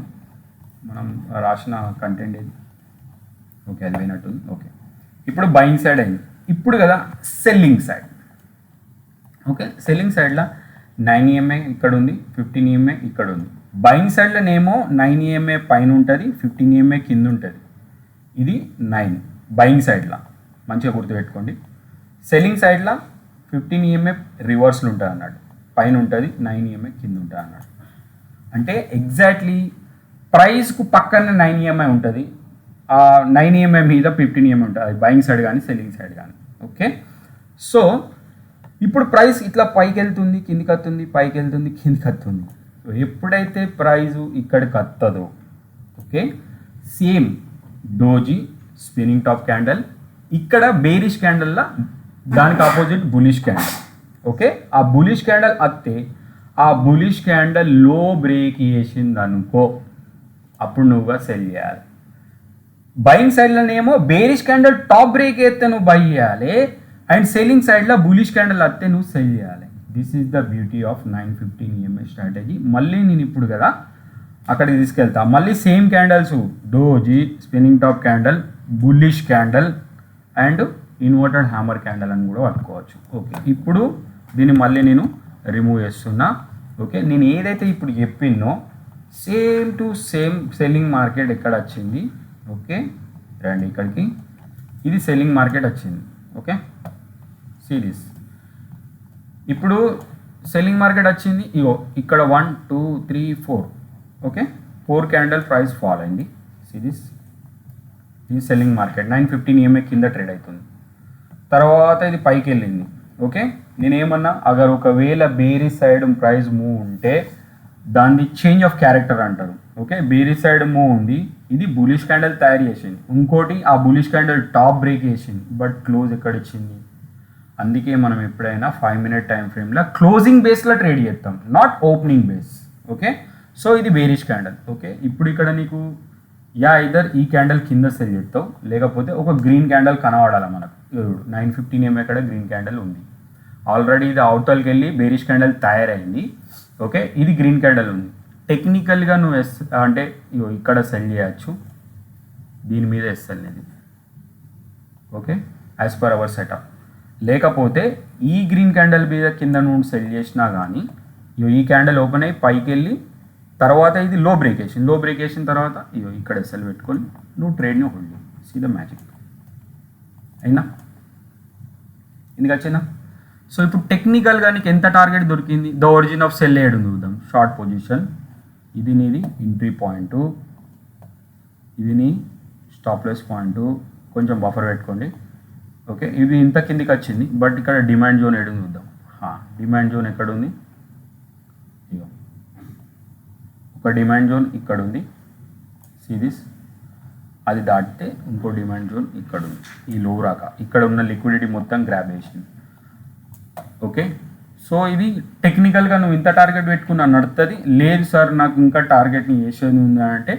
మనం రాసిన కంటెంట్ ఏది, ఓకే అది పోయినట్టుంది. ఓకే, ఇప్పుడు బయింగ్ సైడ్ అయింది. ఇప్పుడు కదా సెల్లింగ్ సైడ్. ఓకే, సెల్లింగ్ సైడ్లో 9 EMA ఇక్కడ ఉంది, 15 EMA ఇక్కడ ఉంది. బయింగ్ సైడ్లోనేమో 9 EMA పైన ఉంటుంది, 15 EMA కింద ఉంటుంది. ఇది 9 బయింగ్ సైడ్లో, మంచిగా గుర్తుపెట్టుకోండి. సెల్లింగ్ సైడ్లో 15 EMA రివర్స్లో ఉంటుంది అన్నాడు, పైన ఉంటుంది, 9 EMA కింద ఉంటుంది అన్నాడు. అంటే ఎగ్జాక్ట్లీ ప్రైస్కు పక్కన 9 EMA ఉంటుంది, ఆ 9 EMA మీద 15 EMA ఉంటుంది, అది బయింగ్ సైడ్ కానీ సెల్లింగ్ సైడ్ కానీ. ఓకే, సో ఇప్పుడు ప్రైస్ ఇట్లా పైకి వెళ్తుంది, కిందికి వస్తుంది, పైకి వెళ్తుంది, కిందికి వస్తుంది. సో ఎప్పుడైతే ప్రైజు ఇక్కడికి వస్తుందో, okay, same doji spinning top candle, ఇక్కడ బేరిష్ క్యాండల్లా దానికి ఆపోజిట్ బులిష్ క్యాండల్. ఓకే, ఆ బులిష్ క్యాండల్ వస్తే ఆ బులిష్ క్యాండల్ లో బ్రేక్ వేసింది అనుకో, అప్పుడు నువ్వుగా సెల్ చేయాలి. బయింగ్ సైడ్లోనేమో బేరిష్ క్యాండల్ టాప్ బ్రేక్ వేస్తే నువ్వు బై చేయాలి, అండ్ సెల్లింగ్ సైడ్లో బులిష్ క్యాండల్ వస్తే నువ్వు సెల్ చేయాలి. This is the beauty of 915 EMA strategy. మళ్ళీ నేను ఇప్పుడు కదా అక్కడికి తీసుకెళ్తా, మళ్ళీ same candles, doji spinning top candle, bullish candle and inverted hammer candle అని కూడా పట్టుకోవచ్చు. ఓకే, ఇప్పుడు దీన్ని మళ్ళీ నేను రిమూవ్ చేస్తున్నా. ఓకే, నేను ఏదైతే ఇప్పుడు చెప్పినో same to same selling market ఎక్కడ వచ్చింది. ఓకే, రండి ఇక్కడికి, ఇది సెల్లింగ్ మార్కెట్ వచ్చింది. ఓకే, సిరీస్ ఇప్పుడు సెల్లింగ్ మార్కెట్ వచ్చింది. ఇగో ఇక్కడ 1 2 3 4, ఓకే, 4 క్యాండల్ ప్రైస్ ఫాల్ అయింది. సిరీస్ ఇది సెల్లింగ్ మార్కెట్, 915 EMA కింద ట్రేడ్ అవుతుంది. తర్వాత ఇది పైకి వెళ్ళింది. ఓకే, నేనేమన్నా అగర్ ఒకవేళ బేరీ సైడ్ ప్రైస్ మూవ్ ఉంటే దాన్ని చేంజ్ ఆఫ్ క్యారెక్టర్ అంటారు. ఓకే, బేరీ సైడ్ మూవ్ ఉంది, ఇది బులిష్ క్యాండల్ తయారు చేసింది, ఇంకోటి ఆ బులిష్ క్యాండల్ టాప్ బ్రేక్ చేసింది, బట్ క్లోజ్ ఎక్కడ ఇచ్చింది. అందుకే మనం ఎప్పుడైనా 5 minute టైం ఫ్రేమ్లో క్లోజింగ్ బేస్లో ట్రేడ్ చేస్తాం, not opening base. Okay, so ఇది బేరిష్ క్యాండల్. ఓకే, ఇప్పుడు ఇక్కడ నీకు ఇదర్ ఈ క్యాండల్ కింద సెల్ చేస్తావు, లేకపోతే ఒక గ్రీన్ క్యాండల్ కనబడాలి మనకు. 915 EMA ఇక్కడ గ్రీన్ క్యాండల్ ఉంది, ఆల్రెడీ ఇది అవుటల్కి వెళ్ళి బేరిష్ క్యాండల్ తయారైంది. ఓకే, ఇది గ్రీన్ క్యాండల్ ఉంది. టెక్నికల్గా నువ్వు అంటే ఇక్కడ సెల్ చేయొచ్చు, దీని మీద ఎస్ఎల్ అనేది. Okay, as per our setup. లేకపోతే ఈ గ్రీన్ క్యాండల్ మీద కింద నువ్వు సెల్ చేసినా కానీ ఈ క్యాండల్ ఓపెన్ అయ్యి పైకి వెళ్ళి తర్వాత ఇది లో బ్రేక్ వేసిన తర్వాత ఇక్కడ ఎస్ఎల్ పెట్టుకొని నువ్వు ట్రేడ్ని హోల్డ్ చేయి. See the magic. అయినా ఎందుకు వచ్చిందా? సో ఇప్పుడు టెక్నికల్గా నీకు ఎంత టార్గెట్ దొరికింది, ద ఒరిజిన్ ఆఫ్ సెల్ వేయడం చూద్దాం. షార్ట్ పొజిషన్, ఇది నీది ఎంట్రీ పాయింట్, ఇది నీ స్టాప్ లాస్ పాయింట్, కొంచెం బఫర్ పెట్టుకోండి. ఓకే, ఇది ఇంత కిందికి వచ్చింది, బట్ ఇక్కడ డిమాండ్ జోన్ ఏడు చూద్దాం. డిమాండ్ జోన్ ఎక్కడ ఉంది? ఇగో ఒక డిమాండ్ జోన్ ఇక్కడ ఉంది, సిరీస్ అది దాటితే ఇంకో డిమాండ్ జోన్ ఇక్కడ ఉంది. ఈ లో రాక ఇక్కడ ఉన్న లిక్విడిటీ మొత్తం గ్రాబ్ చేసింది. ఓకే, సో ఇది టెక్నికల్గా నువ్వు ఇంత టార్గెట్ పెట్టుకున్నా నడుతుంది. లేదు సార్ నాకు ఇంకా టార్గెట్ని వేసేది ఉందా అంటే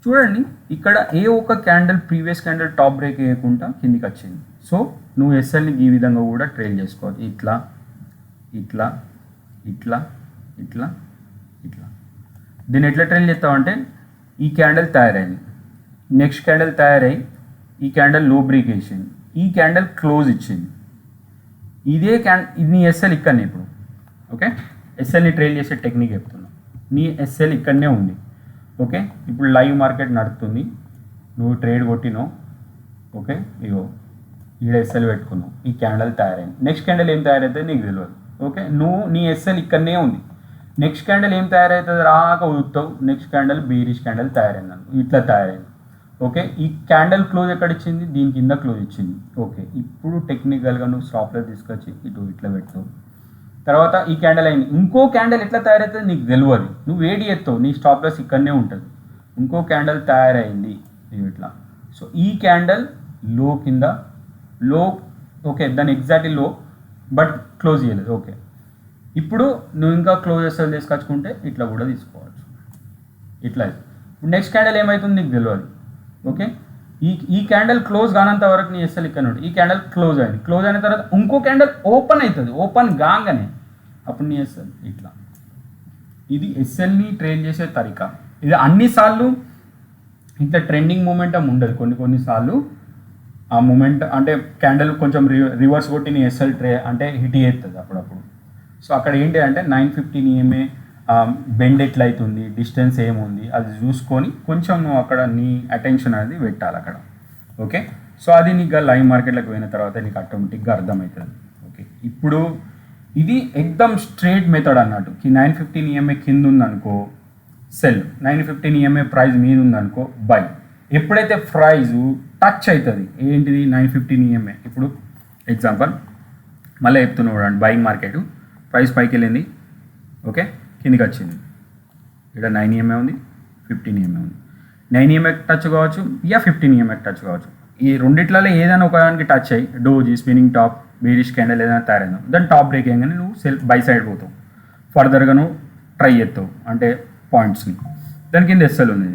చూడండి, ఇక్కడ ఏ ఒక్క candle previous candle top break వేయకుండా కిందికి వచ్చింది. సో నువ్వు ఎస్ఎల్ని ఈ విధంగా కూడా ట్రేడ్ చేసుకోవాలి. ఇట్లా ఇట్లా ఇట్లా ఇట్లా ఇట్లా. దీన్ని ఎట్లా ట్రేడ్ చేస్తావంటే, ఈ క్యాండల్ తయారైంది, నెక్స్ట్ క్యాండల్ తయారై ఈ క్యాండల్ లో బ్రేక్ వేసింది, ఈ క్యాండల్ క్లోజ్ ఇచ్చింది, ఇదే నీ ఎస్ఎల్ ఇక్కడనే. ఇప్పుడు ఓకే, ఎస్ఎల్ని ట్రేడ్ చేసే టెక్నిక్ చెప్తున్నా. నీ ఎస్ఎల్ ఇక్కడనే ఉంది. ఓకే, ఇప్పుడు లైవ్ మార్కెట్ నడుస్తుంది, నువ్వు ట్రేడ్ కొట్టినావు. ఓకే, ఇగో ఈడ ఎస్ఎల్ పెట్టుకున్నావు, ఈ క్యాండల్ తయారైంది, నెక్స్ట్ క్యాండల్ ఏం తయారైతే నీకు తెలియదు. ఓకే, నువ్వు నీ ఎస్ఎల్ ఇక్కడనే ఉంది, నెక్స్ట్ క్యాండల్ ఏం తయారవుతుంది రాక ఊదుతావు, నెక్స్ట్ క్యాండల్ బేరిష్ క్యాండల్ తయారైంది, ఇట్లా తయారైంది. ఓకే, ఈ క్యాండల్ క్లోజ్ ఎక్కడ ఇచ్చింది, దీని కింద క్లోజ్ ఇచ్చింది. ఓకే, ఇప్పుడు టెక్నికల్గా నువ్వు స్టాప్లో తీసుకొచ్చి ఇట్లా పెడతావు. తర్వాత ఈ క్యాండల్ అయింది, ఇంకో క్యాండల్ ఎట్లా తయారవుతుంది నీకు తెలియదు, నువ్వు వేడి ఎత్తావు, నీ స్టాప్ లాస్ ఇక్కడనే ఉంటుంది. ఇంకో క్యాండల్ తయారైంది ఇట్లా. సో ఈ క్యాండల్ లో కింద లో, ఓకే దాన్ని ఎగ్జాక్ట్లీ లో బట్ క్లోజ్ చేయలేదు. ఓకే, ఇప్పుడు నువ్వు ఇంకా క్లోజ్ ఎస్ఎల్ తీసుకొచ్చుకుంటే ఇట్లా కూడా తీసుకోవచ్చు. ఇట్లా నెక్స్ట్ క్యాండల్ ఏమవుతుంది నీకు తెలియదు. ఓకే, ఈ క్యాండల్ క్లోజ్ కానంత వరకు నీ ఎస్ఎల్ ఇక్కడ నుండి ఈ క్యాండల్ క్లోజ్ అయింది, క్లోజ్ అయిన తర్వాత ఇంకో క్యాండల్ ఓపెన్ అవుతుంది, ఓపెన్ కాగానే అప్పుడు నీ ఎస్ఎల్ ఇట్లా. ఇది ఎస్ఎల్ని ట్రేడ్ చేసే తరికా. ఇది అన్నిసార్లు ఇంత ట్రెండింగ్ మూమెంటం ఉండదు, కొన్నిసార్లు ఆ మూమెంట్ అంటే క్యాండిల్ కొంచెం రివర్స్ కొట్టి నీ ఎస్ఎల్ ట్రే అంటే హిట్ చేస్తుంది అప్పుడప్పుడు. సో అక్కడ ఏంటి అంటే 915 ఈఎంఏ బెండ్ ఎట్లా అవుతుంది, డిస్టెన్స్ ఏముంది అది చూసుకొని కొంచెం నువ్వు అక్కడ నీ అటెన్షన్ అనేది పెట్టాలి అక్కడ. ఓకే, సో అది నీకు లైవ్ మార్కెట్లోకి పోయిన తర్వాత నీకు ఆటోమేటిక్గా అర్థమవుతుంది. ఓకే, ఇప్పుడు ఇది ఎక్దమ్ స్ట్రేట్ మెథడ్ అన్నట్టు. 915 ఈఎంఏ కింద ఉందనుకో సెల్, 915 ఈఎంఏ ప్రైస్ మీద ఉందనుకో బై. ఎప్పుడైతే ప్రైజు టచ్ అవుతుంది ఏంటిది 915 ఈఎంఏ, ఇప్పుడు ఎగ్జాంపుల్ మళ్ళీ చెప్తున్నాడు చూడండి, బయింగ్ మార్కెట్ ప్రైస్ పైకి వెళ్ళింది, ఓకే కిందికి వచ్చింది, ఇక్కడ 9 ఈఎంఏ ఉంది, 15 ఈఎంఏ ఉంది. 9 ఈఎంఏ టచ్ కావచ్చు, 15 ఈఎంఏ టచ్ కావచ్చు. ఈ రెండిట్లలో ఏదైనా ఒకదానికి టచ్ అయ్యి డోజీ స్పిన్నింగ్ టాప్ బీరిష్ క్యాండిల్ ఏదైనా తయారైందో దాన్ని టాప్ బ్రేక్ అయ్యగానే నువ్వు సెల్ బై సైడ్ పోతావు, ఫర్దర్గా నువ్వు ట్రై చేస్తావు అంటే పాయింట్స్ని, దాని కింద ఎస్ఎల్ ఉంది.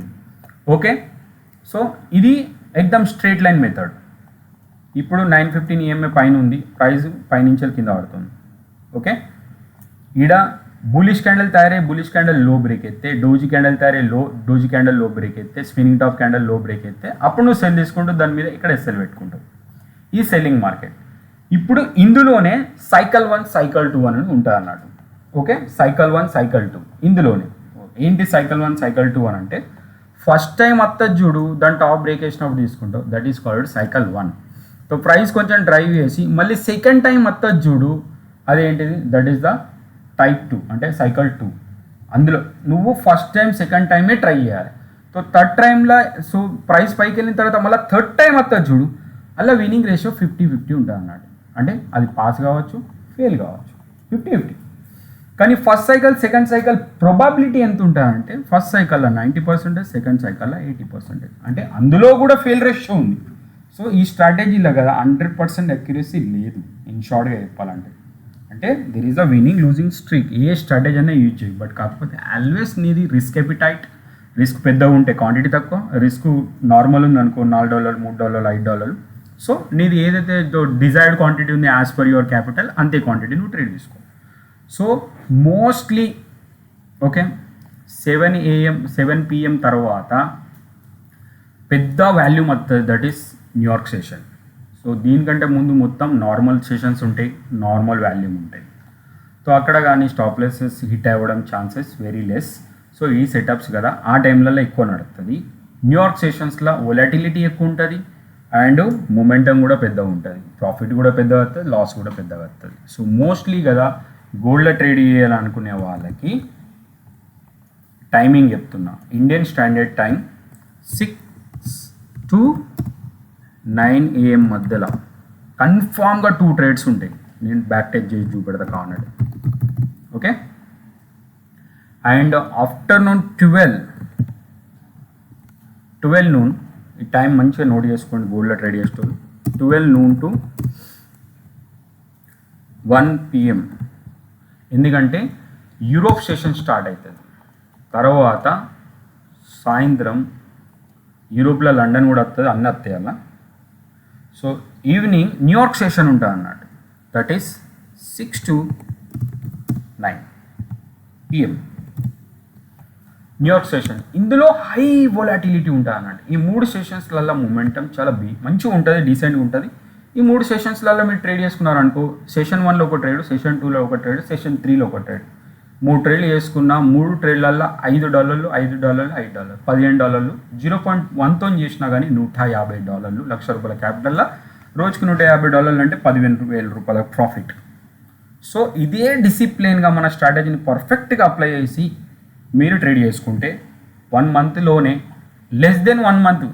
ఓకే, సో ఇది ఎక్దమ్ స్ట్రేట్ లైన్ మెథడ్. ఇప్పుడు 915 ఈఎంఏ పైన ఉంది, ప్రైస్ పైనుంచి కింద పడుతుంది. ఓకే, ఈడ బులిష్ క్యాండిల్ తయారై బులిష్ క్యాండిల్ లో బ్రేక్ ఎత్తే, డోజీ క్యాండిల్ తయారై డోజీ క్యాండిల్ లో బ్రేక్ ఎత్తే, స్పిన్నింగ్ టాప్ క్యాండిల్ లో బ్రేక్ ఎత్తే, అప్పుడు నువ్వు సెల్ తీసుకుంటూ దాని మీద ఇక్కడ ఎస్ఎల్ పెట్టుకుంటావు. ఈ సెల్లింగ్ మార్కెట్. ఇప్పుడు ఇందులోనే సైకిల్ 1 సైకిల్ 2 అని ఉంటుంది అన్నట్టు. ఓకే, సైకిల్ 1 సైకిల్ 2 ఇందులోనే. ఏంటి సైకిల్ 1 సైకిల్ 2 అని అంటే, ఫస్ట్ టైం వస్తుంది చూడు, దాని టాప్ బ్రేక్ వేసినప్పుడు తీసుకుంటావు, that is called cycle 1. So price కొంచెం డ్రైవ్ చేసి మళ్ళీ సెకండ్ టైం వస్తుంది చూడు, అదేంటిది, దట్ ఈస్ ద టైప్ 2 అంటే సైకిల్ 2. అందులో నువ్వు ఫస్ట్ టైం సెకండ్ టైమే ట్రై చేయాలి. సో థర్డ్ టైంలో సో ప్రైస్ పైకి వెళ్ళిన తర్వాత మళ్ళీ థర్డ్ టైం వస్తుంది చూడు, అలా విన్నింగ్ రేషియో 50-50 ఉంటుంది అన్నట్టు. అంటే అది పాస్ కావచ్చు, ఫెయిల్ కావచ్చు, 50-50. కానీ first cycle second cycle probability ఎంత ఉంటుందంటే, ఫస్ట్ సైకిల్లో 90%, సెకండ్ సైకిల్లో 80%. అంటే అందులో కూడా ఫెయిల్ రేషియో ఉంది. సో ఈ స్ట్రాటజీలో కదా 100% అక్యురసీ లేదు ఇన్ షార్ట్గా చెప్పాలంటే. అంటే దిర్ is a winnowing losing streak. A strategy అయినా యూజ్ చేయి, బట్ కాకపోతే ఆల్వేస్ నీది రిస్క్ ఎపిటైట్, రిస్క్ పెద్దగా ఉంటే క్వాంటిటీ తక్కువ, రిస్క్ నార్మల్ ఉంది అనుకో $4, $3, $5. సో నీది ఏదైతే డిజైర్డ్ క్వాంటిటీ ఉంది యాజ్ పర్ యువర్ క్యాపిటల్ అంతే క్వాంటిటీ నువ్వు ట్రేడ్ చేసుకో. సో మోస్ట్లీ ఓకే 7 PM తర్వాత పెద్ద వాల్యూమ్ వస్తుంది, that is New York session. So దీనికంటే ముందు మొత్తం నార్మల్ సెషన్స్ ఉంటాయి, నార్మల్ వాల్యూమ్ ఉంటాయి. సో అక్కడ కానీ స్టాప్ లాసెస్ హిట్ అవ్వడం ఛాన్సెస్ వెరీ లెస్. సో ఈ సెటప్స్ కదా ఆ టైంలలో ఎక్కువ నడుస్తుంది. న్యూయార్క్ సెషన్స్లో వొలాటిలిటీ ఎక్కువ ఉంటుంది అండ్ మొమెంటం కూడా పెద్దగా ఉంటుంది, ప్రాఫిట్ కూడా పెద్దగా వస్తుంది, లాస్ కూడా పెద్దగా వస్తుంది. సో మోస్ట్లీ కదా గోల్డ్లో ట్రేడ్ చేయాలనుకునే వాళ్ళకి టైమింగ్ చెప్తున్నా, Indian standard time 6 to 9 AM మధ్యలో కన్ఫామ్గా 2 ట్రేడ్స్ ఉంటాయి. నేను బ్యాక్ టెక్ చేసి చూపెడతా కావాలంటే. ఓకే, అండ్ ఆఫ్టర్నూన్ 12 noon ఈ టైం మంచిగా నోట్ చేసుకోండి గోల్డ్లో ట్రేడ్ చేసేటోళ్ళు. 12 noon to 1 PM. ఎందుకంటే యూరోప్ సెషన్ స్టార్ట్ అవుతుంది, తర్వాత సాయంత్రం యూరోప్లో లండన్ కూడా వస్తుంది, అన్నీ వస్తాయి అలా. సో ఈవినింగ్ న్యూయార్క్ సెషన్ ఉంటుంది అన్నట్టు, that is 6 to 9 PM New York session. ఇందులో హై వొలాటిలిటీ ఉంటుంది అన్నట్టు. ఈ 3 సెషన్స్లలో మొమెంటం చాలా మంచిగా ఉంటుంది, డీసెంట్గా ఉంటుంది. ఈ 3 సెషన్స్లలో మీరు ట్రేడ్ చేసుకున్నారనుకో, సెషన్ 1లో ఒక ట్రేడ్, సెషన్ 2లో ఒక ట్రేడ్, సెషన్ 3లో ఒక ట్రేడ్, 3 ట్రేడ్లు చేసుకున్న 3 ట్రేడ్లలో $5, $5, $5, $15, 0.1తో చేసినా కానీ $150, ₹1,00,000 క్యాపిటల్లో రోజుకు $150 అంటే $15,000 ప్రాఫిట్. సో ఇదే డిసిప్లిన్గా మన స్ట్రాటజీని పర్ఫెక్ట్గా అప్లై చేసి మీరు ట్రేడ్ చేసుకుంటే 1 monthలోనే లెస్ దెన్ 1 month